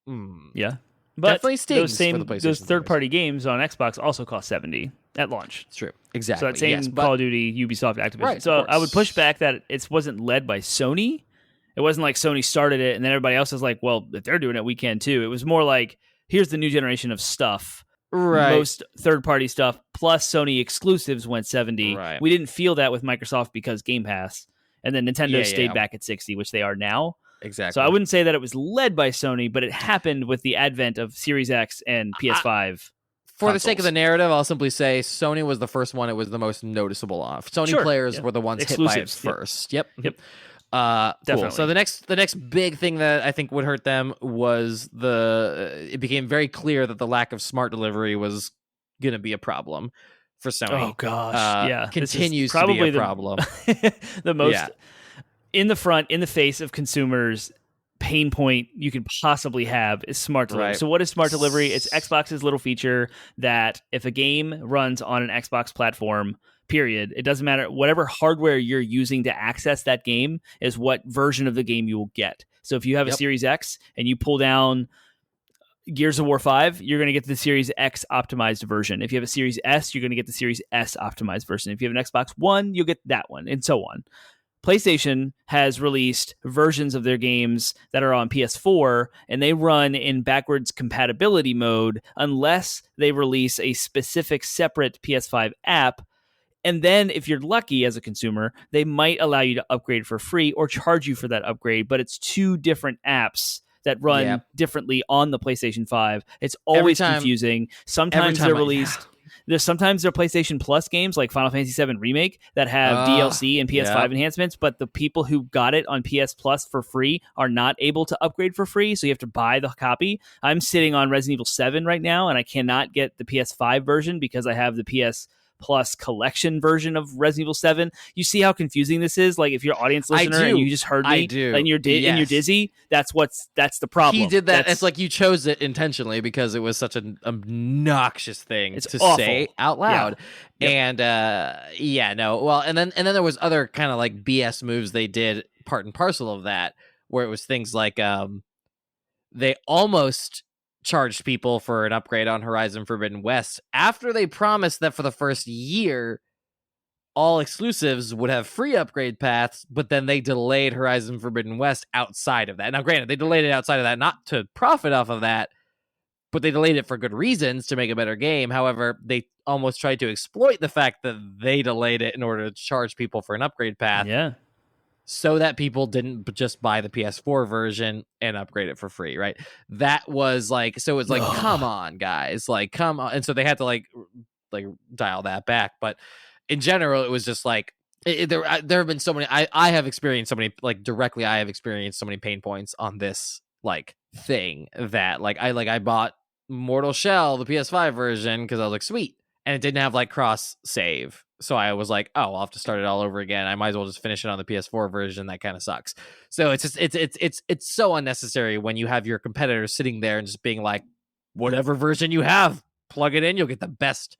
[SPEAKER 1] yeah, but
[SPEAKER 2] definitely stings for the PlayStation.
[SPEAKER 1] Those third-party games on Xbox also cost $70 at launch.
[SPEAKER 2] It's true, exactly.
[SPEAKER 1] So that same Call of Duty, Ubisoft, Activision.
[SPEAKER 2] Right,
[SPEAKER 1] so I would push back that it wasn't led by Sony. It wasn't like Sony started it and then everybody else is like, well, if they're doing it, we can too. It was more like, here's the new generation of stuff.
[SPEAKER 2] Right.
[SPEAKER 1] Most third-party stuff plus Sony exclusives went 70.
[SPEAKER 2] Right.
[SPEAKER 1] We didn't feel that with Microsoft because Game Pass. And then Nintendo stayed back at 60, which they are now.
[SPEAKER 2] Exactly.
[SPEAKER 1] So I wouldn't say that it was led by Sony, but it happened with the advent of Series X and PS5.
[SPEAKER 2] For the sake of the narrative, I'll simply say Sony was the first one it was the most noticeable of. Sony players were the ones hit by it first. Yep.
[SPEAKER 1] Definitely.
[SPEAKER 2] Cool. So the next big thing that I think would hurt them was it became very clear that the lack of smart delivery was going to be a problem for Sony.
[SPEAKER 1] Oh gosh, yeah,
[SPEAKER 2] continues to be a problem.
[SPEAKER 1] The most in the face of consumers pain point you could possibly have is smart delivery. Right. So what is smart delivery? It's Xbox's little feature that if a game runs on an Xbox platform, period, it doesn't matter, whatever hardware you're using to access that game is what version of the game you will get. So if you have a Series X and you pull down Gears of War 5, you're going to get the Series X optimized version. If you have a Series S, you're going to get the Series S optimized version. If you have an Xbox One, you'll get that one, and so on. PlayStation has released versions of their games that are on PS4, and they run in backwards compatibility mode unless they release a specific separate PS5 app. And then if you're lucky as a consumer, they might allow you to upgrade for free or charge you for that upgrade, but it's two different apps that run differently on the PlayStation 5. It's always confusing. Sometimes they're released... Sometimes they're PlayStation Plus games like Final Fantasy VII Remake that have DLC and PS5 enhancements, but the people who got it on PS Plus for free are not able to upgrade for free, so you have to buy the copy. I'm sitting on Resident Evil 7 right now, and I cannot get the PS5 version because I have the PS Plus collection version of Resident Evil 7. You see how confusing this is? Like if you're an audience listener and you just heard me and you're dizzy, that's the problem.
[SPEAKER 2] He did that. It's like you chose it intentionally because it was such an obnoxious thing to
[SPEAKER 1] awful.
[SPEAKER 2] Say out loud. Yeah. And and then there was other kind of like BS moves they did part and parcel of that, where it was things like they almost charged people for an upgrade on Horizon Forbidden West after they promised that for the first year all exclusives would have free upgrade paths, but then they delayed Horizon Forbidden West outside of that. Now granted, they delayed it outside of that not to profit off of that, but they delayed it for good reasons to make a better game. However, they almost tried to exploit the fact that they delayed it in order to charge people for an upgrade path.
[SPEAKER 1] Yeah.
[SPEAKER 2] So that people didn't just buy the PS4 version and upgrade it for free, right? That was like, so it's like, come on, guys, like, come on. And so they had to like dial that back. But in general, it was just like, there have been so many, I have experienced so many, like directly, I have experienced so many pain points on this like thing that I bought Mortal Shell, the PS5 version, because I was like, sweet. And it didn't have like cross save. So I was like, oh, I'll have to start it all over again. I might as well just finish it on the PS4 version. That kind of sucks. So it's just it's so unnecessary when you have your competitors sitting there and just being like, whatever version you have, plug it in, you'll get the best,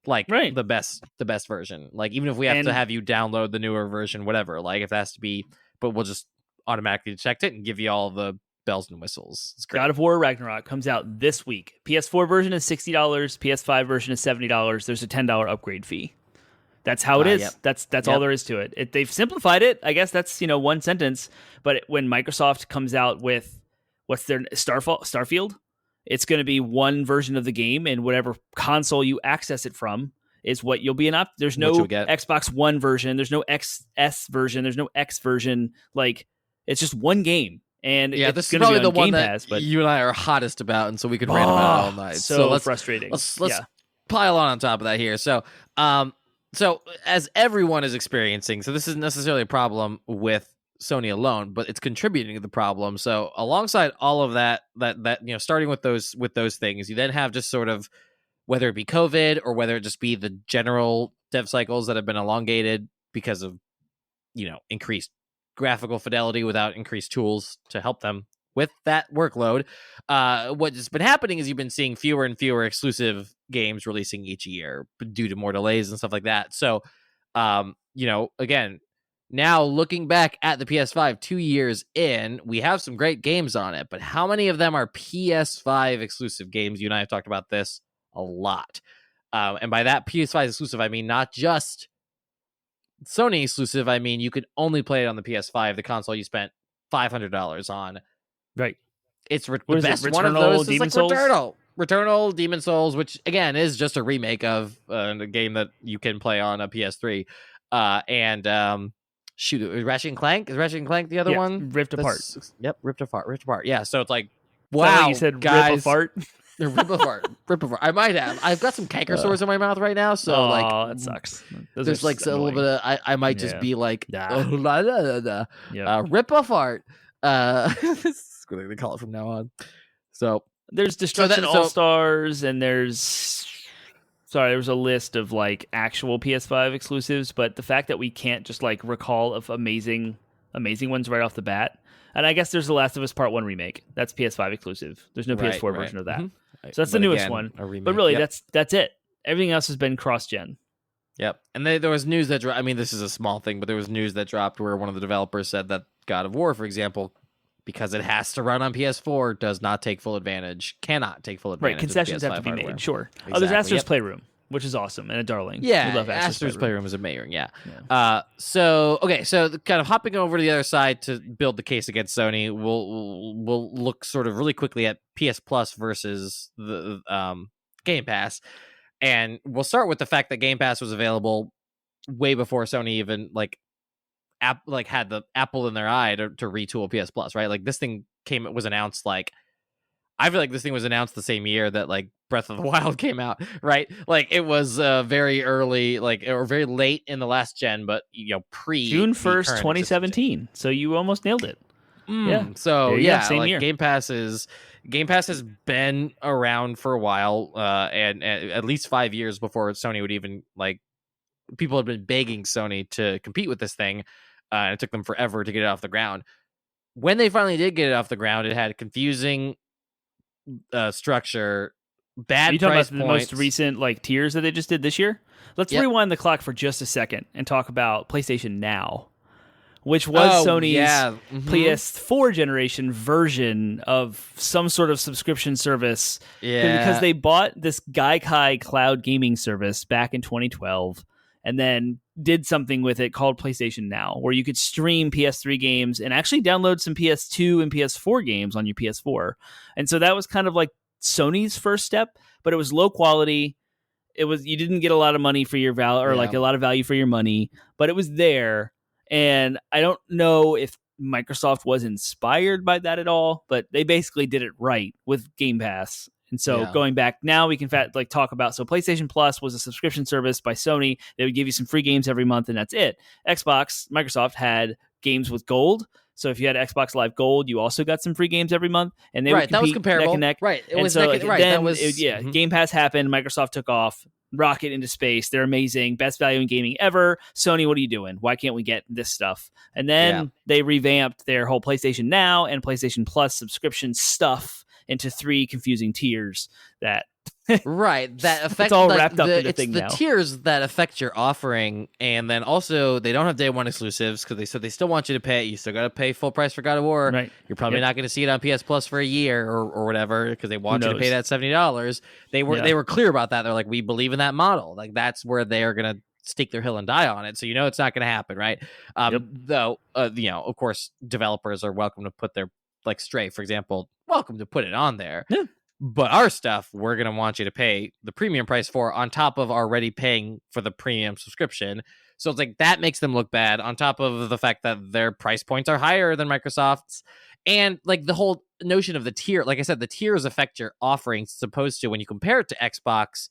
[SPEAKER 2] like the best version. Like even if we have to have you download the newer version, whatever, like if that has to be, but we'll just automatically detect it and give you all the bells and whistles. It's great.
[SPEAKER 1] God of War Ragnarok comes out this week. PS4 version is $60, PS5 version is $70. There's a $10 upgrade fee. That's how it is. Yep. That's all there is to it. They've simplified it. I guess that's one sentence. But when Microsoft comes out with what's their Starfield, it's going to be one version of the game, and whatever console you access it from is what you'll be there's
[SPEAKER 2] What
[SPEAKER 1] no
[SPEAKER 2] you'll get.
[SPEAKER 1] Xbox One version, there's no XS version, there's no X version. Like, it's just one game. And
[SPEAKER 2] Yeah,
[SPEAKER 1] it's
[SPEAKER 2] this is
[SPEAKER 1] going to
[SPEAKER 2] probably
[SPEAKER 1] be
[SPEAKER 2] the
[SPEAKER 1] on
[SPEAKER 2] one
[SPEAKER 1] Game
[SPEAKER 2] that
[SPEAKER 1] Pass, but
[SPEAKER 2] you and I are hottest about, and so we could rant about it all night.
[SPEAKER 1] So frustrating.
[SPEAKER 2] Let's
[SPEAKER 1] Yeah.
[SPEAKER 2] pile on top of that here. So, so as everyone is experiencing, so this isn't necessarily a problem with Sony alone, but it's contributing to the problem. So alongside all of that, starting with those things, you then have just sort of, whether it be COVID or whether it just be the general dev cycles that have been elongated because of, increased graphical fidelity without increased tools to help them with that workload. What's been happening is you've been seeing fewer and fewer exclusive games releasing each year due to more delays and stuff like that. So, again, now looking back at the PS5 2 years in, we have some great games on it, but how many of them are PS5 exclusive games? You and I have talked about this a lot. And by that PS5 exclusive, I mean not just Sony exclusive. I mean, you could only play it on the PS5, the console you spent $500 on.
[SPEAKER 1] Right.
[SPEAKER 2] It's the best one of those is like Returnal, Demon Souls, which again is just a remake of a game that you can play on a PS3. Shoot, Ratchet and Clank? Is Ratchet and Clank the other one?
[SPEAKER 1] Ripped Apart.
[SPEAKER 2] Yep, Ripped Apart. Yeah, so it's like, wow,
[SPEAKER 1] you said
[SPEAKER 2] guys.
[SPEAKER 1] Rip Apart?
[SPEAKER 2] Rip Apart. I might have. I've got some canker sores in my mouth right now, so
[SPEAKER 1] that sucks.
[SPEAKER 2] There's like a little bit of, I might just be like, Rip Apart. That's what they call it from now on. So
[SPEAKER 1] there's Destruction All-Stars, and there was a list of like actual PS5 exclusives, but the fact that we can't just like recall of amazing ones right off the bat. And I guess there's The Last of Us Part 1 remake. That's PS5 exclusive. There's no PS4 version of that. Mm-hmm. So that's the newest one. Remake, but really, that's it. Everything else has been cross-gen.
[SPEAKER 2] Yep. And there was news that dropped. I mean, this is a small thing, but there was news that dropped where one of the developers said that God of War, for example, because it has to run on PS4, cannot take full advantage. Right, concessions have to be made, sure. Exactly. There's Astro's Playroom, which is awesome, and a darling. Yeah, we love Astro's Playroom is amazing, yeah. So kind of hopping over to the other side to build the case against Sony, we'll look sort of really quickly at PS Plus versus the Game Pass, and we'll start with the fact that Game Pass was available way before Sony even had the apple in their eye to retool PS Plus, right? Like, this thing was announced I feel like this thing was announced the same year that like Breath of the Wild came out, right? Like, it was very early, or very late in the last gen, but pre
[SPEAKER 1] June 1st, 2017. So you almost nailed it. Yeah.
[SPEAKER 2] So same year. Game Pass has been around for a while, and at least 5 years before Sony would even people had been begging Sony to compete with this thing. And it took them forever to get it off the ground. When they finally did get it off the ground, it had confusing structure, bad price points. The most recent
[SPEAKER 1] tiers that they just did this year? Let's rewind the clock for just a second and talk about PlayStation Now, which was Sony's PS4 generation version of some sort of subscription service.
[SPEAKER 2] Yeah.
[SPEAKER 1] Because they bought this Gaikai cloud gaming service back in 2012 and then did something with it called PlayStation Now, where you could stream PS3 games and actually download some PS2 and PS4 games on your PS4. And so that was kind of like Sony's first step, but it was low quality. You didn't get a lot of money for your value, or a lot of value for your money, but it was there. And I don't know if Microsoft was inspired by that at all, but they basically did it right with Game Pass. And so going back now, we can talk about, so PlayStation Plus was a subscription service by Sony. They would give you some free games every month, and that's it. Microsoft had games with gold. So if you had Xbox Live Gold, you also got some free games every month, and they would compete
[SPEAKER 2] that was comparable.
[SPEAKER 1] Neck and neck.
[SPEAKER 2] Right, it
[SPEAKER 1] and
[SPEAKER 2] was
[SPEAKER 1] so
[SPEAKER 2] neck and, right. That was
[SPEAKER 1] Game Pass happened. Microsoft took off, rocket into space. They're amazing, best value in gaming ever. Sony, what are you doing? Why can't we get this stuff? And then they revamped their whole PlayStation Now and PlayStation Plus subscription stuff into 3 confusing tiers that
[SPEAKER 2] that affect,
[SPEAKER 1] it's all wrapped up in
[SPEAKER 2] it's
[SPEAKER 1] thing
[SPEAKER 2] the
[SPEAKER 1] now.
[SPEAKER 2] Tiers that affect your offering, and then also they don't have day one exclusives because they said they still want you to pay. You still got to pay full price for God of War.
[SPEAKER 1] Right.
[SPEAKER 2] You're probably not going to see it on PS Plus for a year or whatever because they want you to pay that $70. They were clear about that. They're like, we believe in that model. Like, that's where they are going to stake their hill and die on it. So it's not going to happen, right? Though of course developers are welcome to put their Stray, for example, welcome to put it on there.
[SPEAKER 1] Yeah.
[SPEAKER 2] But our stuff, we're going to want you to pay the premium price for on top of already paying for the premium subscription. So it's like that makes them look bad on top of the fact that their price points are higher than Microsoft's. And like the whole notion of the tier, like I said, the tiers affect your offerings as opposed to when you compare it to Xbox.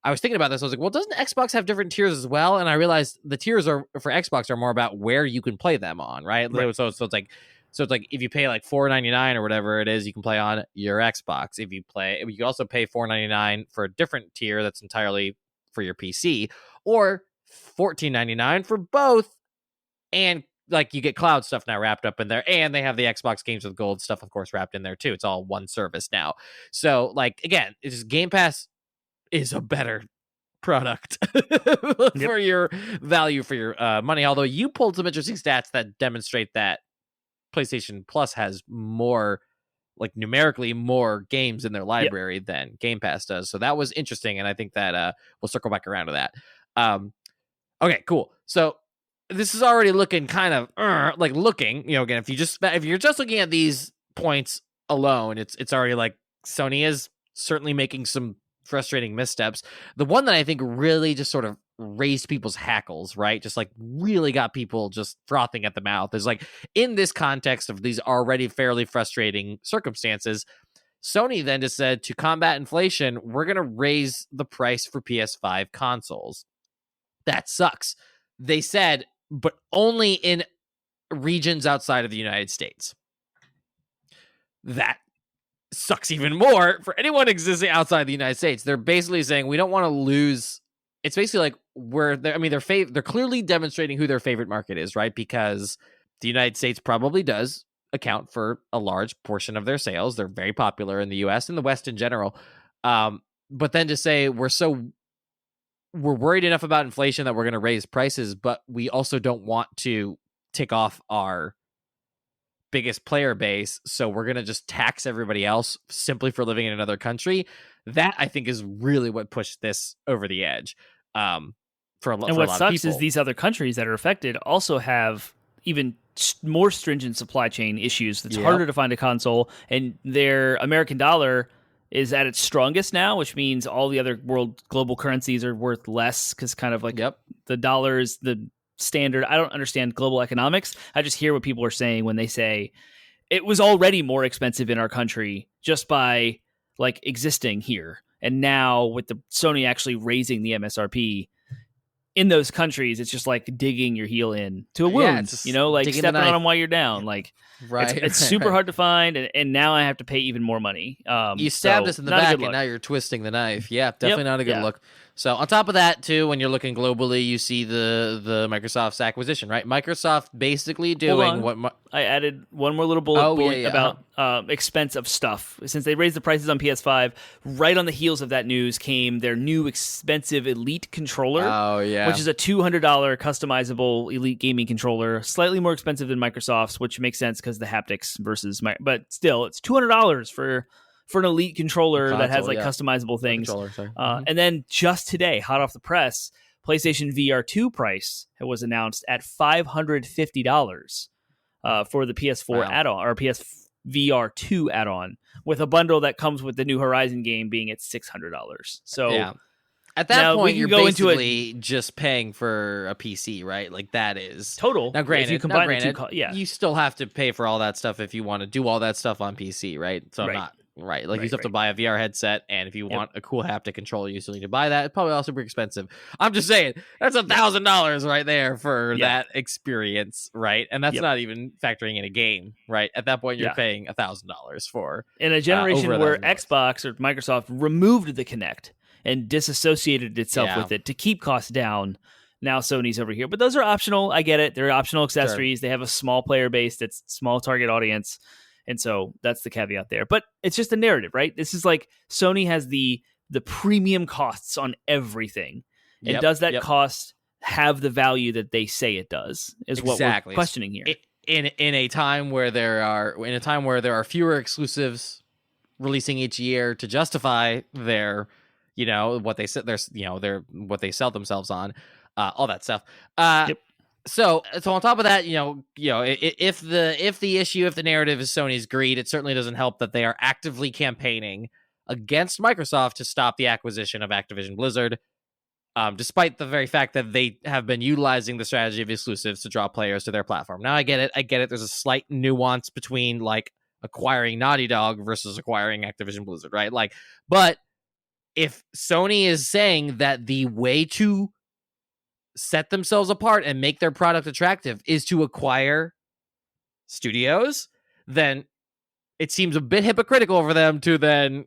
[SPEAKER 2] I was thinking about this. I was like, well, doesn't Xbox have different tiers as well? And I realized the tiers are for Xbox are more about where you can play them on, right? So it's like if you pay like $4.99 or whatever it is, you can play on your Xbox. If you also pay $4.99 for a different tier that's entirely for your PC, or $14.99 for both, and like you get cloud stuff now wrapped up in there, and they have the Xbox Games with Gold stuff, of course, wrapped in there too. It's all one service now. So like again, it's just Game Pass is a better product for your value for your money. Although you pulled some interesting stats that demonstrate that PlayStation Plus has more, like numerically more games in their library than Game Pass does. So that was interesting, and I think that we'll circle back around to that. Okay, cool. So this is already looking kind of like looking, again, if you're just looking at these points alone, it's already like Sony is certainly making some frustrating missteps. The one that I think really just sort of raised people's hackles, right? Just like really got people just frothing at the mouth is like in this context of these already fairly frustrating circumstances, Sony then just said to combat inflation, we're going to raise the price for PS5 consoles. That sucks. They said, but only in regions outside of the United States. That sucks even more for anyone existing outside the United States. They're basically saying we don't want to lose. It's basically like they're clearly demonstrating who their favorite market is, right? Because the United States probably does account for a large portion of their sales. They're very popular in the US and the West in general. But then to say we're worried enough about inflation that we're going to raise prices, but we also don't want to tick off our biggest player base, so we're going to just tax everybody else simply for living in another country. That I think is really what pushed this over the edge for a lot of people. And what sucks
[SPEAKER 1] is these other countries that are affected also have even more stringent supply chain issues. It's harder to find a console, and their American dollar is at its strongest now, which means all the other global currencies are worth less because kind of like the dollar is the standard. I don't understand global economics. I just hear what people are saying when they say it was already more expensive in our country just by like existing here. And now with the Sony actually raising the MSRP in those countries, it's just like digging your heel in to a wound, like stepping on them while you're down. Like it's super hard to find. And now I have to pay even more money.
[SPEAKER 2] You stabbed us in the back and now you're twisting the knife. Yeah, definitely not a good look. So on top of that, too, when you're looking globally, you see the Microsoft's acquisition, right? Microsoft basically doing what...
[SPEAKER 1] I added one more little bullet about expense of stuff. Since they raised the prices on PS5, right on the heels of that news came their new expensive Elite controller, which is a $200 customizable Elite gaming controller, slightly more expensive than Microsoft's, which makes sense because the haptics versus... But still, it's $200 for an Elite controller that has like customizable things. And then just today, hot off the press, PlayStation VR2 price was announced at $550 for the PS4 add-on or PS VR2 add-on, with a bundle that comes with the new Horizon game being at $600. So
[SPEAKER 2] at that point, you're basically just paying for a PC, right? Like that is
[SPEAKER 1] total.
[SPEAKER 2] Now, granted, you still have to pay for all that stuff if you want to do all that stuff on PC, right? So not. Right, like you still have to buy a VR headset, and if you want a cool haptic controller, you still need to buy that. It's probably also super expensive. I'm just saying, that's $1,000 right there for that experience, right? And that's not even factoring in a game, right? At that point, you're paying $1,000 for
[SPEAKER 1] in a generation where Xbox or Microsoft removed the Kinect and disassociated itself with it to keep costs down. Now Sony's over here, but those are optional. I get it; they're optional accessories. They have a small player base that's small target audience. And so that's the caveat there. But it's just a narrative, right? This is like Sony has the premium costs on everything. And does that cost have the value that they say it does, is what we're questioning here.
[SPEAKER 2] In a time where there are fewer exclusives releasing each year to justify their, what they said, their what they sell themselves on, all that stuff. So on top of that, if the narrative is Sony's greed, it certainly doesn't help that they are actively campaigning against Microsoft to stop the acquisition of Activision Blizzard, despite the very fact that they have been utilizing the strategy of exclusives to draw players to their platform. Now, I get it. There's a slight nuance between like acquiring Naughty Dog versus acquiring Activision Blizzard, right? Like, but if Sony is saying that the way to set themselves apart and make their product attractive is to acquire studios, then it seems a bit hypocritical for them to then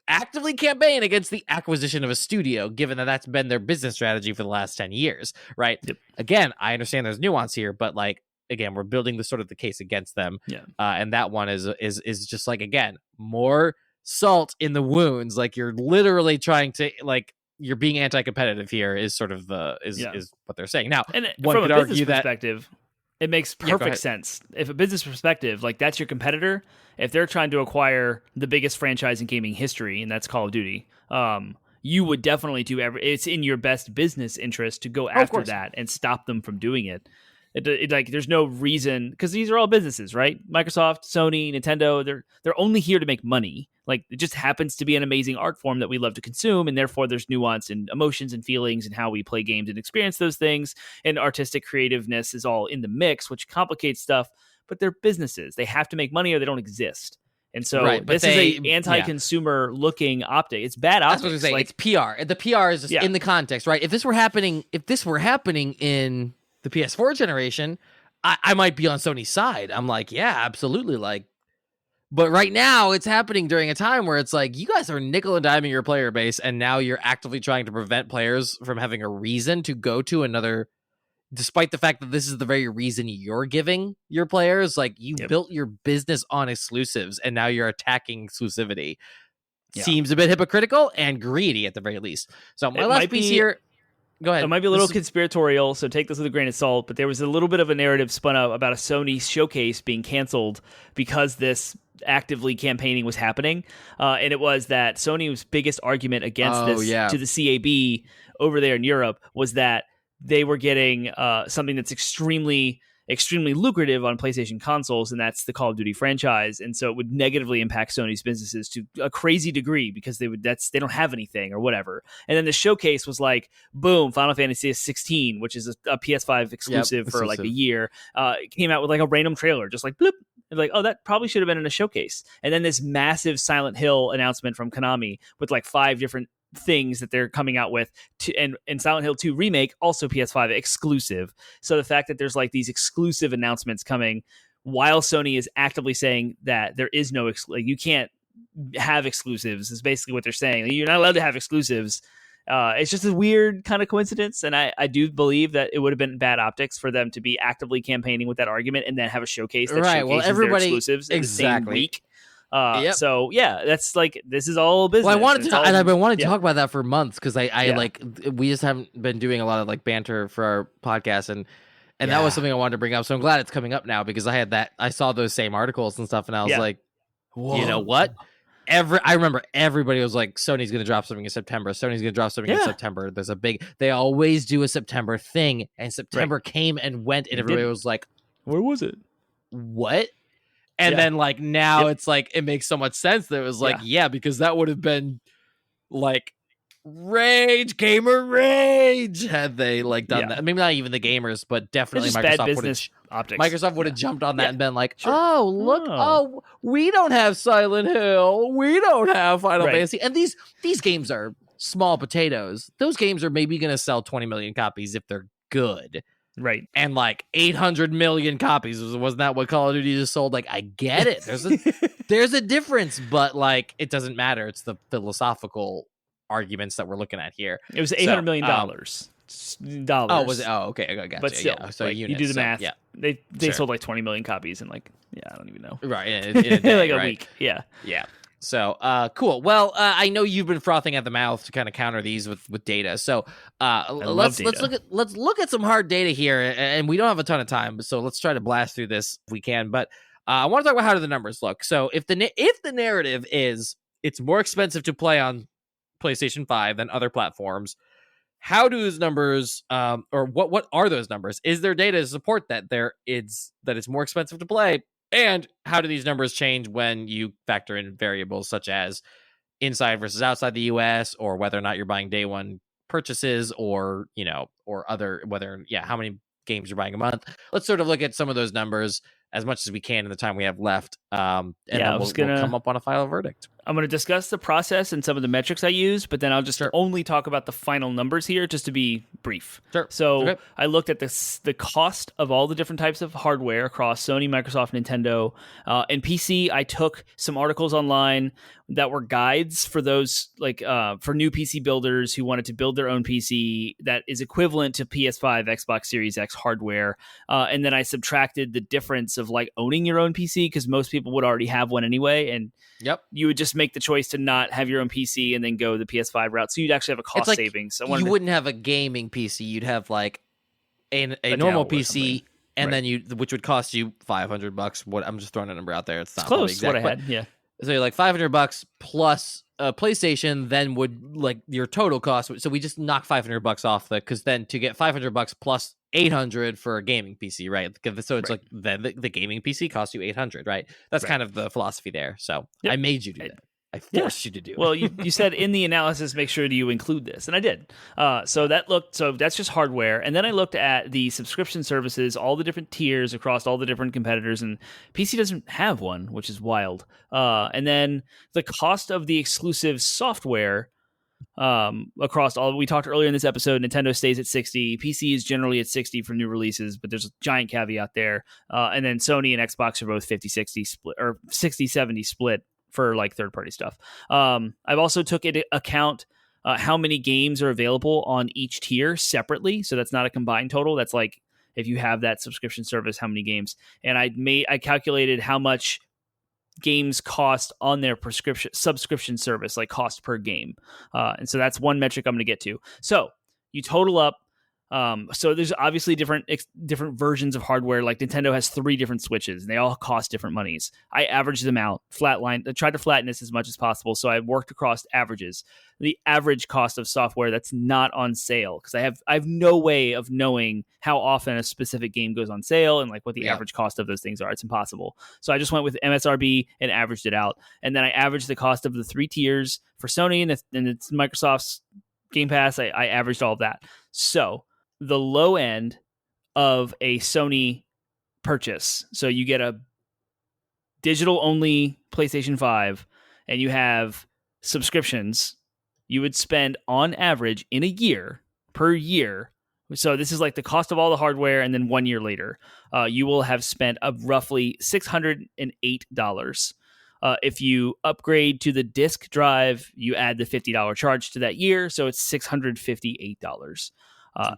[SPEAKER 2] actively campaign against the acquisition of a studio, given that that's been their business strategy for the last 10 years, right?
[SPEAKER 1] Yep.
[SPEAKER 2] Again, I understand there's nuance here, but like, again, we're building the sort of the case against them.
[SPEAKER 1] Yeah.
[SPEAKER 2] And that one is just like, again, more salt in the wounds. Like, you're literally trying to, like, you're being anti-competitive here is sort of is what they're saying. Now,
[SPEAKER 1] and
[SPEAKER 2] one
[SPEAKER 1] from
[SPEAKER 2] could
[SPEAKER 1] a business
[SPEAKER 2] argue that
[SPEAKER 1] perspective, it makes perfect sense. If a business perspective, like that's your competitor, if they're trying to acquire the biggest franchise in gaming history, and that's Call of Duty, you would definitely do it's in your best business interest to go after that and stop them from doing it. Like there's no reason, because these are all businesses, right? Microsoft, Sony, Nintendo, they're only here to make money. Like it just happens to be an amazing art form that we love to consume, and therefore there's nuance and emotions and feelings and how we play games and experience those things, and artistic creativeness is all in the mix, which complicates stuff. But they're businesses; they have to make money or they don't exist. And so this is a anti-consumer looking optic. It's bad optics.
[SPEAKER 2] That's what I was saying. Like, it's PR. The PR is just in the context, right? If this were happening in the PS4 generation, I might be on Sony's side. I'm like, yeah, absolutely. Like, but right now it's happening during a time where it's like, you guys are nickel and diming your player base, and now you're actively trying to prevent players from having a reason to go to another, despite the fact that this is the very reason you're giving your players. Like, you built your business on exclusives, and now you're attacking exclusivity. Seems a bit hypocritical and greedy at the very least. So my last piece here. Go ahead.
[SPEAKER 1] It might be a little conspiratorial, so take this with a grain of salt, but there was a little bit of a narrative spun up about a Sony showcase being canceled because this actively campaigning was happening. And it was that Sony's biggest argument against to the CAB over there in Europe was that they were getting something that's extremely lucrative on PlayStation consoles, and that's the Call of Duty franchise. And so it would negatively impact Sony's businesses to a crazy degree because they don't have anything or whatever. And then the showcase was like, boom, Final Fantasy 16, which is a PS5 exclusive for like a year, came out with like a random trailer, just like bloop. Like, oh, that probably should have been in a showcase. And then this massive Silent Hill announcement from Konami with like 5 different things that they're coming out with and Silent Hill 2 remake, also PS5 exclusive. So the fact that there's like these exclusive announcements coming while Sony is actively saying that there is no you can't have exclusives is basically what they're saying. You're not allowed to have exclusives. It's just a weird kind of coincidence, and I do believe that it would have been bad optics for them to be actively campaigning with that argument and then have a showcase that showcases their exclusives in the same week. So yeah, that's like, this is all business.
[SPEAKER 2] Well, I've been wanting to talk about that for months, because we just haven't been doing a lot of like banter for our podcast, and that was something I wanted to bring up. So I'm glad it's coming up now, because I saw those same articles and stuff, and I was like, whoa. You know what? I remember everybody was like, Sony's going to drop something in September. Sony's going to drop something in September. They always do a September thing, and September came and went, and everybody was like,
[SPEAKER 1] where was it?
[SPEAKER 2] What? And then like now it's like, it makes so much sense that it was like, because that would have been like gamer rage had they like done that. Maybe not even the gamers, but definitely Microsoft would have jumped on that and been like, oh, look, we don't have Silent Hill, we don't have Final Fantasy, and these games are small potatoes. Those games are maybe going to sell 20 million copies if they're good.
[SPEAKER 1] Right.
[SPEAKER 2] And like 800 million copies. Wasn't that what Call of Duty just sold? Like, I get it. There's a difference, but like, it doesn't matter. It's the philosophical arguments that we're looking at here.
[SPEAKER 1] It was $800 million.
[SPEAKER 2] Oh, was it? Oh, okay. I got
[SPEAKER 1] but still,
[SPEAKER 2] so
[SPEAKER 1] like,
[SPEAKER 2] units,
[SPEAKER 1] you do the math.
[SPEAKER 2] Yeah.
[SPEAKER 1] They sold like 20 million copies in like, I don't even know.
[SPEAKER 2] Right. In a day,
[SPEAKER 1] like a week. Yeah.
[SPEAKER 2] Yeah. So, cool. Well, I know you've been frothing at the mouth to kind of counter these with data. So, let's look at some hard data here, and we don't have a ton of time, so let's try to blast through this if we can. But I want to talk about how do the numbers look. So, if the narrative is it's more expensive to play on PlayStation 5 than other platforms, how do those numbers, or what are those numbers? Is there data to support that it's more expensive to play? And how do these numbers change when you factor in variables such as inside versus outside the US, or whether or not you're buying day one purchases, or or other, whether how many games you're buying a month. Let's sort of look at some of those numbers as much as we can in the time we have left, and then we'll come up on a final verdict.
[SPEAKER 1] I'm going to discuss the process and some of the metrics I use, but then I'll just only talk about the final numbers here, just to be brief.
[SPEAKER 2] Sure.
[SPEAKER 1] So I looked at the cost of all the different types of hardware across Sony, Microsoft, Nintendo, and PC. I took some articles online that were guides for those, like for new PC builders who wanted to build their own PC that is equivalent to PS5, Xbox Series X hardware. And then I subtracted the difference of like owning your own PC, because most people would already have one anyway. And you would just make the choice to not have your own PC and then go the PS5 route. So you'd actually have a cost savings. So
[SPEAKER 2] you wouldn't have a gaming PC. You'd have like a normal PC, and then which would cost you $500. What, I'm just throwing a number out there. It's not
[SPEAKER 1] close
[SPEAKER 2] exact,
[SPEAKER 1] what I had. Yeah.
[SPEAKER 2] So you're like $500 plus a PlayStation, then would like your total cost. So we just knock $500 off because then to get $500 plus $800 for a gaming PC, right? So it's like then the gaming PC costs you $800, right? That's kind of the philosophy there. So I made you do that. I forced you to do it.
[SPEAKER 1] Well, you said in the analysis, make sure you include this, and I did. So that's just hardware. And then I looked at the subscription services, all the different tiers across all the different competitors, and PC doesn't have one, which is wild. And then the cost of the exclusive software across all. We talked earlier in this episode, Nintendo stays at 60, PC is generally at 60 for new releases, but there's a giant caveat there. And then Sony and Xbox are both 50-60 split, or 60-70 split for like third-party stuff. I've also took into account how many games are available on each tier separately. So that's not a combined total. That's like if you have that subscription service, how many games. And I calculated how much games cost on their subscription service, like cost per game. And so that's one metric I'm going to get to. So you total up. So there's obviously different versions of hardware. Like Nintendo has 3 different Switches, and they all cost different monies. I averaged them out, I tried to flatten this as much as possible. So I worked across averages. The average cost of software that's not on sale, because I have no way of knowing how often a specific game goes on sale and like what the average cost of those things are. It's impossible. So I just went with MSRP and averaged it out, and then I averaged the cost of the 3 tiers for Sony and it's Microsoft's Game Pass. I averaged all of that. So the low end of a Sony purchase, so you get a digital only PlayStation 5 and you have subscriptions, you would spend on average in a year, per year. So this is like the cost of all the hardware, and then 1 year later, you will have spent roughly $608. If you upgrade to the disk drive, you add the $50 charge to that year, so it's $658.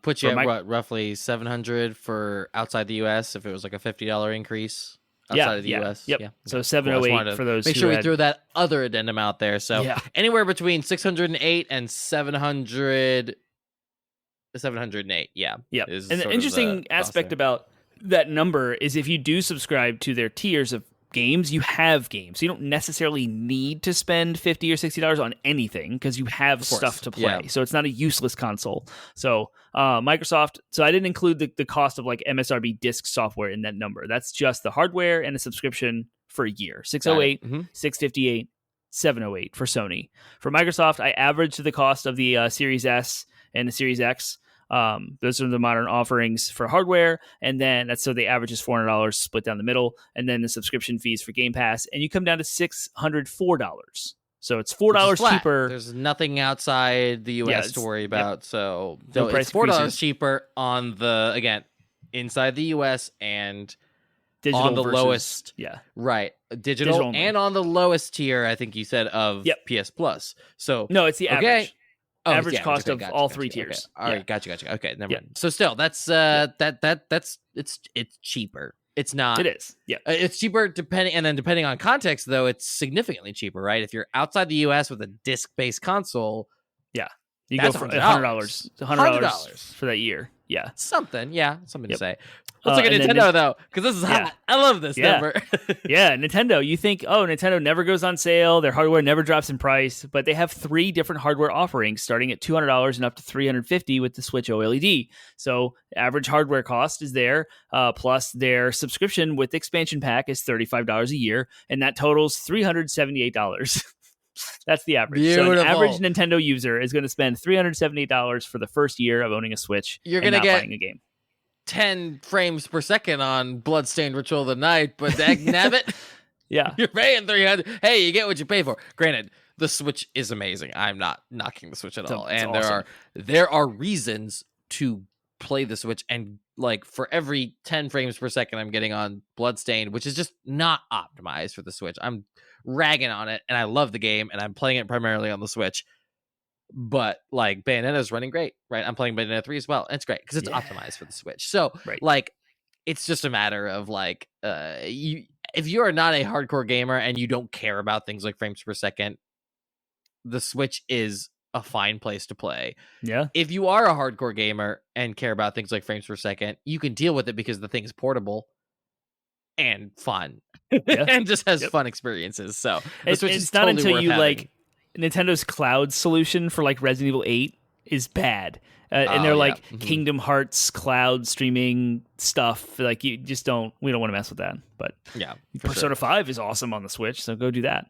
[SPEAKER 2] Put you at roughly $700 for outside the US if it was like a $50 increase outside of the US.
[SPEAKER 1] Yep. Yeah. So 708 for those.
[SPEAKER 2] Make sure we throw that other addendum out there. So anywhere between 608 and 708. Yeah.
[SPEAKER 1] Yeah. And the interesting aspect about that number is if you do subscribe to their tiers of games, you have games. So you don't necessarily need to spend $50 or $60 on anything, because you have stuff to play. Yeah. So it's not a useless console. So Microsoft, so I didn't include the cost of like MSRP disk software in that number. That's just the hardware and a subscription for a year. 608, 658, 708 for Sony. For Microsoft, I averaged the cost of the Series S and the Series X. Those are the modern offerings for hardware, and then so the average is $400 split down the middle, and then the subscription fees for Game Pass, and you come down to $604. So it's $4 cheaper.
[SPEAKER 2] There's nothing outside the US to worry about. So
[SPEAKER 1] no price
[SPEAKER 2] it's $4 cheaper on the, again, inside the US and
[SPEAKER 1] digital
[SPEAKER 2] on the lowest.
[SPEAKER 1] Yeah.
[SPEAKER 2] Right. Digital and on the lowest tier, I think you said, of PS Plus. So
[SPEAKER 1] no, it's the average.
[SPEAKER 2] Okay.
[SPEAKER 1] Average cost of all 3 tiers.
[SPEAKER 2] Okay. All right, gotcha. Okay, never mind. So still, that's it's cheaper. It's not.
[SPEAKER 1] It is. Yeah.
[SPEAKER 2] It's cheaper depending on context, though. It's significantly cheaper, right? If you're outside the US with a disc-based console,
[SPEAKER 1] you go for $100 for that year. Yeah.
[SPEAKER 2] Something to say. Let's look at Nintendo, though, because this is how I love this number.
[SPEAKER 1] Nintendo. You think, Nintendo never goes on sale. Their hardware never drops in price, but they have 3 different hardware offerings starting at $200 and up to $350 with the Switch OLED. So average hardware cost is there, plus their subscription with expansion pack is $35 a year, and that totals $378. That's the average. So an
[SPEAKER 2] Beautiful.
[SPEAKER 1] average Nintendo user is going to spend $378 for the first year of owning a Switch.
[SPEAKER 2] You're
[SPEAKER 1] and
[SPEAKER 2] gonna
[SPEAKER 1] not
[SPEAKER 2] get
[SPEAKER 1] buying a game.
[SPEAKER 2] 10 frames per second on Bloodstained Ritual of the Night, but dagnabbit,
[SPEAKER 1] Yeah.
[SPEAKER 2] you're paying 300. Hey, you get what you pay for. Granted, the Switch is amazing. I'm not knocking the Switch at all.
[SPEAKER 1] It's
[SPEAKER 2] And
[SPEAKER 1] awesome.
[SPEAKER 2] there are reasons to play the Switch, and like for every 10 frames per second I'm getting on Bloodstained, which is just not optimized for the Switch. I'm ragging on it, and I love the game, and I'm playing it primarily on the Switch. But like Bayonetta's running great, right? I'm playing Bayonetta 3 as well. And it's great because it's optimized for the Switch. So like it's just a matter of like if you are not a hardcore gamer and you don't care about things like frames per second, the Switch is a fine place to play.
[SPEAKER 1] Yeah.
[SPEAKER 2] If you are a hardcore gamer and care about things like frames per second, you can deal with it because the thing is portable and fun. And just has fun experiences. So the Switch is
[SPEAKER 1] not
[SPEAKER 2] totally
[SPEAKER 1] until
[SPEAKER 2] worth
[SPEAKER 1] you
[SPEAKER 2] having.
[SPEAKER 1] like Nintendo's cloud solution for like Resident Evil 8 is bad. And they're like Kingdom Hearts cloud streaming stuff. Like we don't want to mess with that. But Persona 5 is awesome on the Switch, so go do that.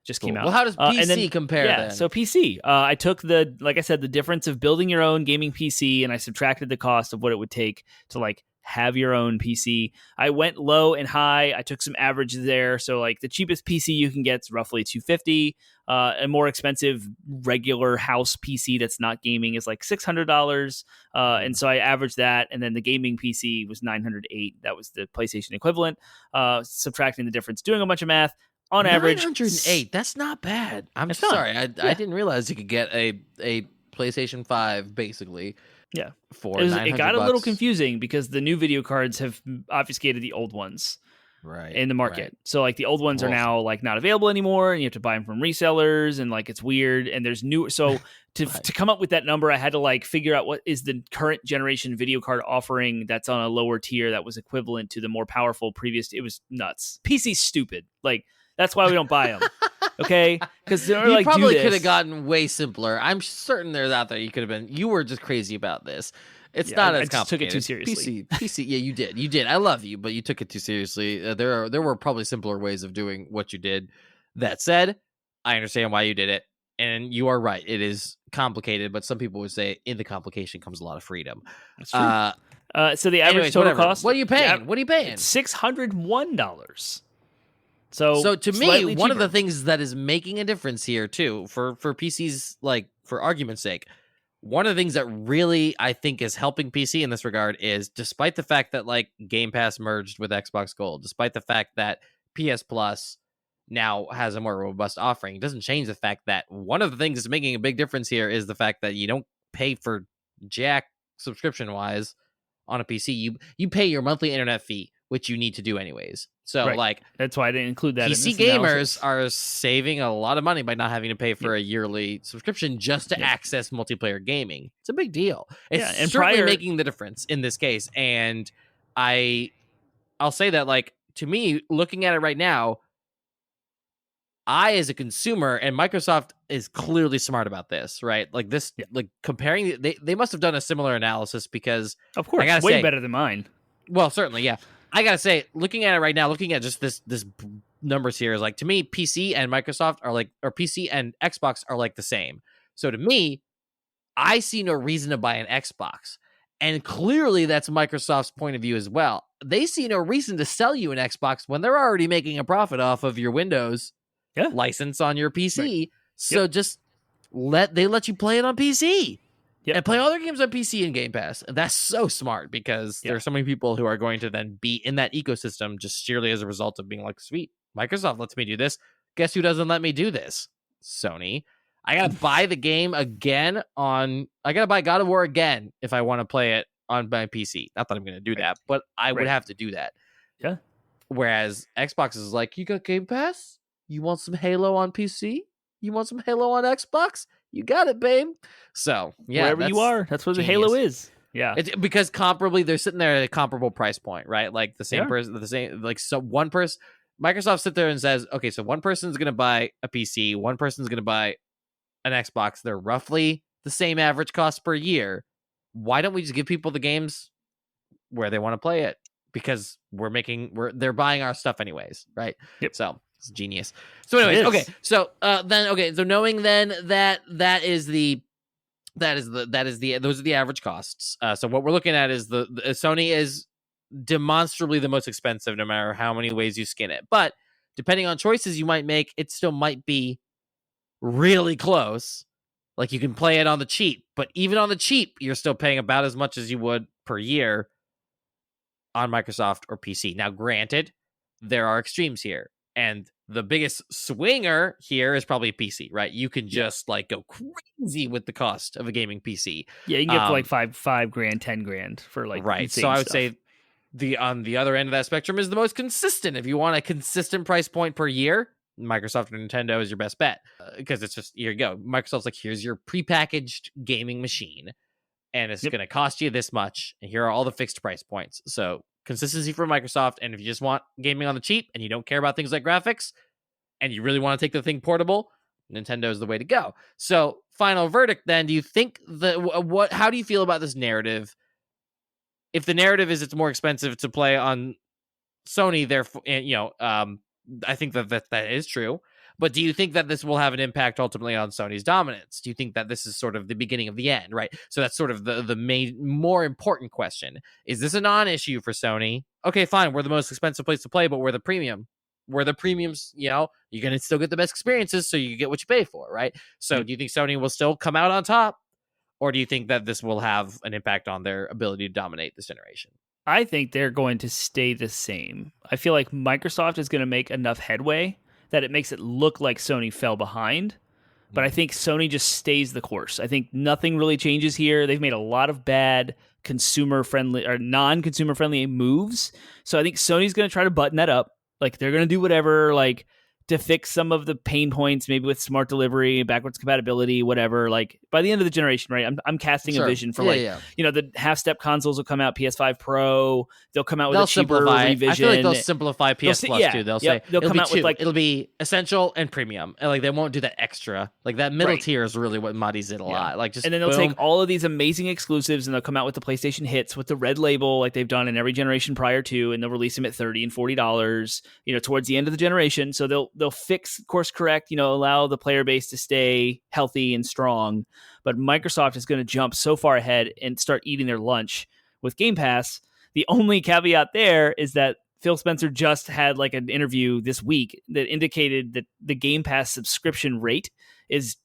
[SPEAKER 1] Just came out.
[SPEAKER 2] Well, how does PC compare then?
[SPEAKER 1] So PC, I took like I said, the difference of building your own gaming PC, and I subtracted the cost of what it would take to like have your own PC. I went low and high. I took some averages there. So like the cheapest PC you can get is roughly $250. A more expensive regular house PC that's not gaming is like $600. And so I averaged that. And then the gaming PC was $908. That was the PlayStation equivalent. Subtracting the difference, doing a bunch of math. On average,
[SPEAKER 2] $908. That's not bad. I'm sorry. I didn't realize you could get a PlayStation 5 basically.
[SPEAKER 1] Yeah,
[SPEAKER 2] for
[SPEAKER 1] it got a little confusing because the new video cards have obfuscated the old ones, in the market. Right. So like the old ones are now like not available anymore, and you have to buy them from resellers, and like it's weird. And there's new. So to come up with that number, I had to like figure out what is the current generation video card offering that's on a lower tier that was equivalent to the more powerful previous. It was nuts. PC's stupid. Like that's why we don't buy them. Okay, because you like,
[SPEAKER 2] probably could have gotten way simpler. I'm certain there's out there. You were just crazy about this. It's not as complicated. I just
[SPEAKER 1] took it too seriously.
[SPEAKER 2] PC. Yeah, you did. I love you, but you took it too seriously. There were probably simpler ways of doing what you did. That said, I understand why you did it, and you are right. It is complicated, but some people would say in the complication comes a lot of freedom.
[SPEAKER 1] That's true. So the average total cost.
[SPEAKER 2] What are you paying? What are you paying?
[SPEAKER 1] $601. So
[SPEAKER 2] to me, one of the things that is making a difference here too, for PCs, like for argument's sake, one of the things that really I think is helping PC in this regard is, despite the fact that like Game Pass merged with Xbox Gold, despite the fact that PS Plus now has a more robust offering, it doesn't change the fact that one of the things that's making a big difference here is the fact that you don't pay for jack subscription wise on a PC. You pay your monthly internet fee, which you need to do anyways. So like
[SPEAKER 1] that's why I didn't include that.
[SPEAKER 2] PC gamers are saving a lot of money by not having to pay for a yearly subscription just to access multiplayer gaming. It's a big deal. It's and certainly making the difference in this case. And I'll say that, like, to me, looking at it right now, I, as a consumer, and Microsoft is clearly smart about this, right? Like this, like comparing, they must have done a similar analysis, because
[SPEAKER 1] of course, way better than mine.
[SPEAKER 2] Well, certainly, yeah. I gotta say, looking at it right now, looking at just this numbers here, is like, to me, PC and Microsoft are like, or PC and Xbox are like the same. So to me, I see no reason to buy an Xbox. And clearly that's Microsoft's point of view as well. They see no reason to sell you an Xbox when they're already making a profit off of your Windows license on your PC. Right. So just let you play it on PC. Yep. And play all their games on PC and Game Pass. And that's so smart, because there are so many people who are going to then be in that ecosystem just sheerly as a result of being like, sweet, Microsoft lets me do this. Guess who doesn't let me do this? Sony. I gotta buy the game again I gotta buy God of War again if I want to play it on my PC. Not that I'm gonna do that, but I would have to do that.
[SPEAKER 1] Yeah.
[SPEAKER 2] Whereas Xbox is like, you got Game Pass? You want some Halo on PC? You want some Halo on Xbox? You got it, babe. So yeah,
[SPEAKER 1] wherever you are, that's what the Halo is. Yeah,
[SPEAKER 2] it's because comparably, they're sitting there at a comparable price point, right? Like the same person, the same, like, so one person, Microsoft sit there and says, okay, so one person's going to buy a PC, one person's going to buy an Xbox. They're roughly the same average cost per year. Why don't we just give people the games where they want to play it? Because they're buying our stuff anyways, right?
[SPEAKER 1] Yep.
[SPEAKER 2] So It's genius. So anyways,
[SPEAKER 1] It is.
[SPEAKER 2] okay. So so knowing then that those are the average costs. So what we're looking at is the Sony is demonstrably the most expensive no matter how many ways you skin it. But depending on choices you might make, it still might be really close. Like you can play it on the cheap, but even on the cheap, you're still paying about as much as you would per year on Microsoft or PC. Now, granted, there are extremes here. And the biggest swinger here is probably PC, right? You can just like go crazy with the cost of a gaming PC.
[SPEAKER 1] Yeah, you can get for like $5 grand, $10 grand for like
[SPEAKER 2] right. So I would say on the other end of that spectrum is the most consistent. If you want a consistent price point per year, Microsoft or Nintendo is your best bet because it's just here you go. Microsoft's like, here's your prepackaged gaming machine, and it's going to cost you this much, and here are all the fixed price points. So consistency for Microsoft, and if you just want gaming on the cheap and you don't care about things like graphics, and you really want to take the thing portable, Nintendo is the way to go. So final verdict then, do you think how do you feel about this narrative? If the narrative is it's more expensive to play on Sony, therefore, I think that is true. But do you think that this will have an impact ultimately on Sony's dominance? Do you think that this is sort of the beginning of the end, right? So that's sort of the main, more important question. Is this a non-issue for Sony? Okay, fine. We're the most expensive place to play, but we're the premium. We're the premiums, you're going to still get the best experiences, so you get what you pay for, right? So do you think Sony will still come out on top? Or do you think that this will have an impact on their ability to dominate this generation?
[SPEAKER 1] I think they're going to stay the same. I feel like Microsoft is going to make enough headway that it makes it look like Sony fell behind. But I think Sony just stays the course. I think nothing really changes here. They've made a lot of bad consumer-friendly or non-consumer-friendly moves. So I think Sony's going to try to button that up. Like, they're going to do whatever, like, to fix some of the pain points, maybe with smart delivery, backwards compatibility, whatever. Like by the end of the generation, right? I'm casting a vision for the half-step consoles will come out, PS5 Pro. They'll come out with a cheaper revision.
[SPEAKER 2] I feel like they'll simplify PS Plus too. They'll say
[SPEAKER 1] they'll come out with like
[SPEAKER 2] it'll be essential and premium, and like they won't do that extra. Like that middle tier is really what muddies it a lot. Like just
[SPEAKER 1] and then they'll take all of these amazing exclusives and they'll come out with the PlayStation hits with the red label, like they've done in every generation prior to, and they'll release them at $30 and $40. Towards the end of the generation, so they'll fix, course correct, allow the player base to stay healthy and strong. But Microsoft is going to jump so far ahead and start eating their lunch with Game Pass. The only caveat there is that Phil Spencer just had like an interview this week that indicated that the Game Pass subscription rate is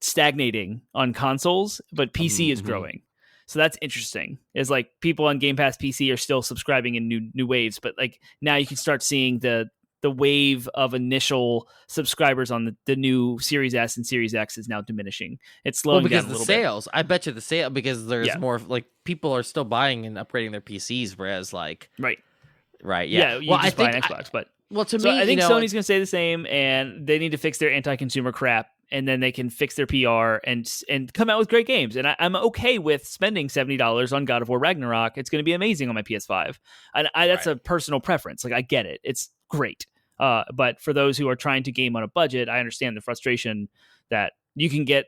[SPEAKER 1] stagnating on consoles, but PC is growing. So that's interesting. Is like people on Game Pass PC are still subscribing in new waves, but like now you can start seeing the wave of initial subscribers on the new Series S and Series X is now diminishing. It's slowing down a little
[SPEAKER 2] bit. I bet you the sale, because there's more like people are still buying and upgrading their PCs, whereas like
[SPEAKER 1] right,
[SPEAKER 2] yeah.
[SPEAKER 1] You just buy an Xbox, but
[SPEAKER 2] to me,
[SPEAKER 1] I think Sony's going to stay the same, and they need to fix their anti-consumer crap, and then they can fix their PR and come out with great games. And I'm okay with spending $70 on God of War Ragnarok. It's going to be amazing on my PS5, and that's a personal preference. Like I get it, it's great. But for those who are trying to game on a budget, I understand the frustration that you can get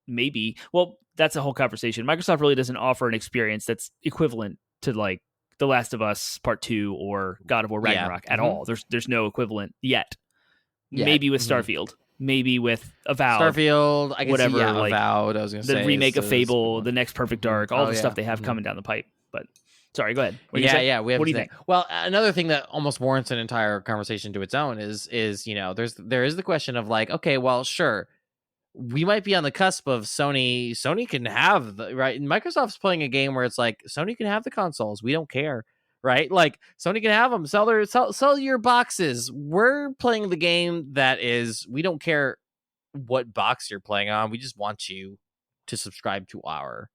[SPEAKER 1] that's a whole conversation. Microsoft really doesn't offer an experience that's equivalent to like The Last of Us Part 2 or God of War Ragnarok at all. There's no equivalent yet. Maybe with Starfield. Maybe with Avowed.
[SPEAKER 2] Starfield, I guess,
[SPEAKER 1] whatever, like
[SPEAKER 2] Avowed, I was going to say.
[SPEAKER 1] The remake of Fable, the next Perfect Dark, all the stuff they have coming down the pipe. But sorry, go ahead.
[SPEAKER 2] We have what do you think? Well, another thing that almost warrants an entire conversation to its own is there is the question of like, okay, well, sure, we might be on the cusp of Sony. Sony can have Microsoft's playing a game where it's like Sony can have the consoles. We don't care, right? Like Sony can have them. Sell your boxes. We're playing the game that is. We don't care what box you're playing on. We just want you to subscribe to our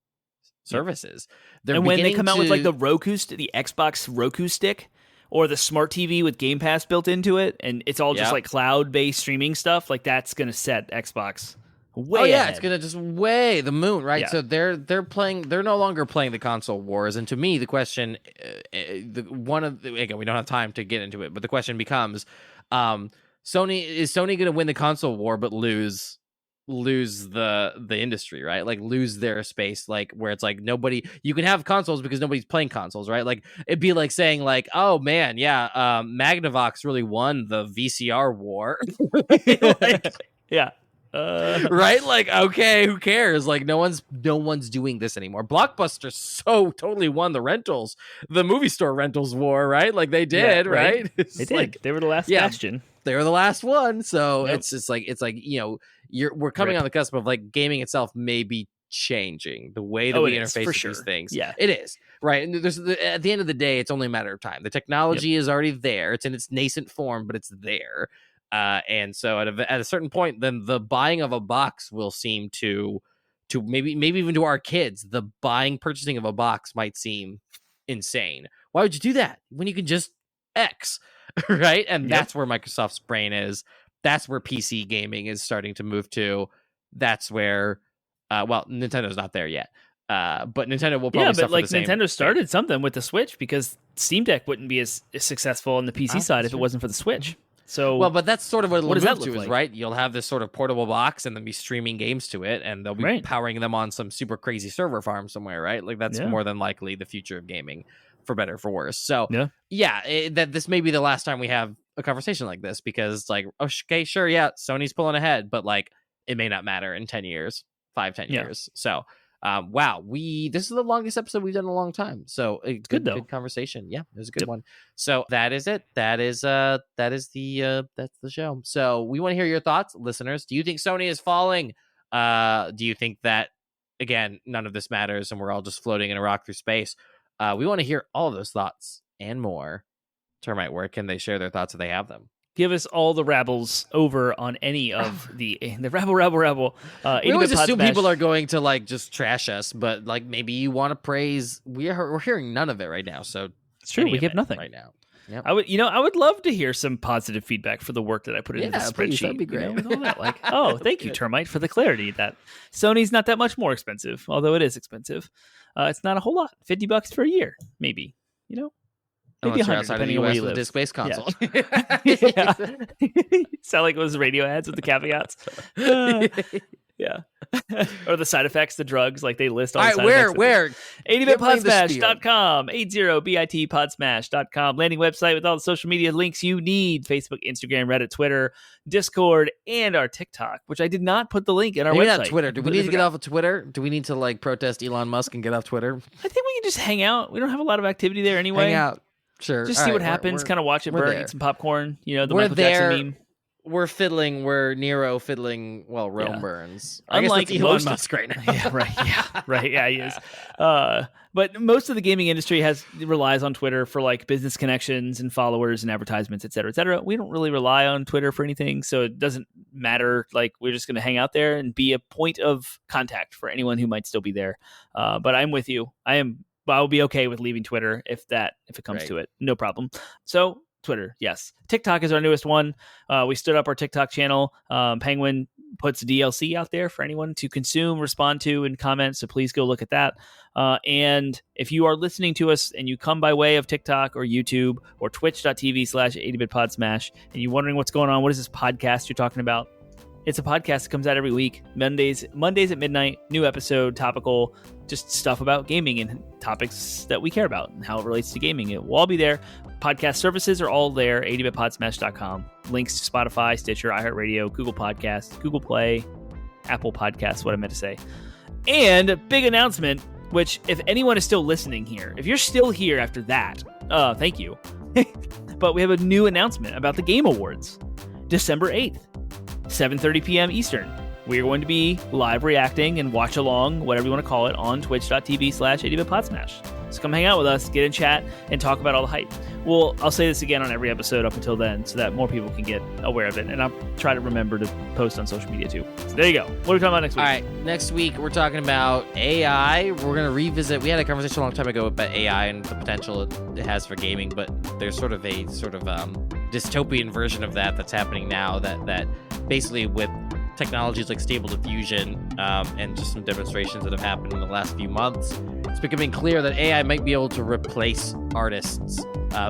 [SPEAKER 2] services.
[SPEAKER 1] And when they come out with like the Xbox Roku stick or the smart TV with Game Pass built into it, and it's all just like cloud-based streaming stuff, like that's going to set Xbox way ahead.
[SPEAKER 2] It's going to just way the moon, right? So they're no longer playing the console wars. And to me, the question, again, we don't have time to get into it, but the question becomes, is Sony going to win the console war but lose lose the industry, right? Like lose their space, like where it's like nobody, you can have consoles because nobody's playing consoles, right? Like it'd be like saying like, oh man, yeah, Magnavox really won the VCR war. Like,
[SPEAKER 1] yeah.
[SPEAKER 2] Right? Like, okay, who cares? Like no one's doing this anymore. Blockbuster so totally won the movie store rentals war, right? Like they did, right?
[SPEAKER 1] They did. Like, they were the last bastion.
[SPEAKER 2] They were the last one. So it's just like, we're coming on the cusp of like gaming itself may be changing the way that we interface with these things.
[SPEAKER 1] Yeah,
[SPEAKER 2] it is, right? And at the end of the day, it's only a matter of time. The technology is already there. It's in its nascent form, but it's there. And so at a certain point, then the buying of a box will seem to maybe even to our kids, the purchasing of a box might seem insane. Why would you do that when you can just X, right? And that's where Microsoft's brain is. That's where PC gaming is starting to move to. That's where, Nintendo's not there yet. But Nintendo will probably suffer the same.
[SPEAKER 1] Nintendo started something with the Switch because Steam Deck wouldn't be as successful on the PC side if it wasn't for the Switch. So,
[SPEAKER 2] but that's sort of what it'll move to, is right? You'll have this sort of portable box and then be streaming games to it, and they'll be powering them on some super crazy server farm somewhere, right? Like that's more than likely the future of gaming, for better or for worse. So, that this may be the last time we have a conversation like this, because like, okay, sure, Sony's pulling ahead, but like it may not matter in 10 years, 10 years. So, this is the longest episode we've done in a long time. So it's good conversation. Yeah, it was a good one. So that is it. That's the show. So we want to hear your thoughts, listeners. Do you think Sony is falling? Do you think that, again, none of this matters and we're all just floating in a rock through space? We want to hear all of those thoughts and more. Termite, where can they share their thoughts if they have them?
[SPEAKER 1] Give us all the rabbles over on any of the rabble.
[SPEAKER 2] We always assume people are going to like just trash us, but like maybe you want to praise. We're hearing none of it right now, so
[SPEAKER 1] it's true. We get nothing
[SPEAKER 2] right now. Yep.
[SPEAKER 1] I would love to hear some positive feedback for the work that I put into the spreadsheet.
[SPEAKER 2] That'd be great.
[SPEAKER 1] With all that, like, thank you, Termite, for the clarity that Sony's not that much more expensive, although it is expensive. It's not a whole lot. $50 for a year, maybe. Maybe 100, depending on where you live.
[SPEAKER 2] Disc-based console.
[SPEAKER 1] Yeah. Sound like those radio ads with the caveats. Yeah. Or the side effects, the drugs, like they list all the side effects.
[SPEAKER 2] Where?
[SPEAKER 1] 80bitpodsmash.com, 80bitpodsmash.com, landing website with all the social media links you need: Facebook, Instagram, Reddit, Twitter, Discord, and our TikTok, which I did not put the link in our website.
[SPEAKER 2] Not Twitter. Do we need to get off of Twitter? Do we need to like protest Elon Musk and get off Twitter?
[SPEAKER 1] I think we can just hang out. We don't have a lot of activity there anyway.
[SPEAKER 2] Hang out. Sure.
[SPEAKER 1] Just see what happens, kind of watch it burn, eat some popcorn, the Michael Jackson meme.
[SPEAKER 2] We're Nero fiddling, Rome burns.
[SPEAKER 1] Unlike
[SPEAKER 2] Elon Musk right now.
[SPEAKER 1] Yeah, he is. But most of the gaming industry relies on Twitter for like business connections and followers and advertisements, et cetera, et cetera. We don't really rely on Twitter for anything, so it doesn't matter. Like, we're just going to hang out there and be a point of contact for anyone who might still be there. But I'm with you. I'll be okay with leaving Twitter if it comes to it. No problem. So Twitter, yes. TikTok is our newest one. We stood up our TikTok channel. Penguin puts DLC out there for anyone to consume, respond to, and comment. So please go look at that. And if you are listening to us and you come by way of TikTok or YouTube or twitch.tv/80bitpodsmash and you're wondering what's going on, what is this podcast you're talking about? It's a podcast that comes out every week, Mondays at midnight, new episode, topical, just stuff about gaming and topics that we care about and how it relates to gaming. It will all be there. Podcast services are all there, 80bitpodsmash.com. Links to Spotify, Stitcher, iHeartRadio, Google Podcasts, Google Play, Apple Podcasts, what I meant to say. And a big announcement, which if anyone is still listening here, if you're still here after that, thank you. But we have a new announcement about the Game Awards, December 8th. 7:30 p.m. Eastern. We are going to be live reacting and watch along, whatever you want to call it, on twitch.tv/80bitpodsmash. So come hang out with us, get in chat, and talk about all the hype. Well, I'll say this again on every episode up until then so that more people can get aware of it. And I'll try to remember to post on social media too. So there you go. What are we talking about next week?
[SPEAKER 2] All right. Next week, we're talking about AI. We're going to revisit. We had a conversation a long time ago about AI and the potential it has for gaming, but there's sort of a dystopian version of that that's happening now that basically with technologies like Stable Diffusion and just some demonstrations that have happened in the last few months, it's becoming clear that AI might be able to replace artists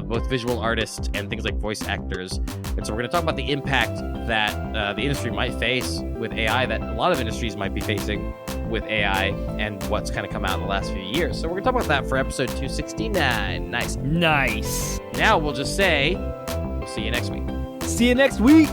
[SPEAKER 2] both visual artists and things like voice actors. And so we're going to talk about the impact that the industry might face with AI, that a lot of industries might be facing with AI, and what's kind of come out in the last few years. So we're going to talk about that for episode 269. Nice.
[SPEAKER 1] Nice.
[SPEAKER 2] Now we'll just say, we'll see you next week.
[SPEAKER 1] See you next week.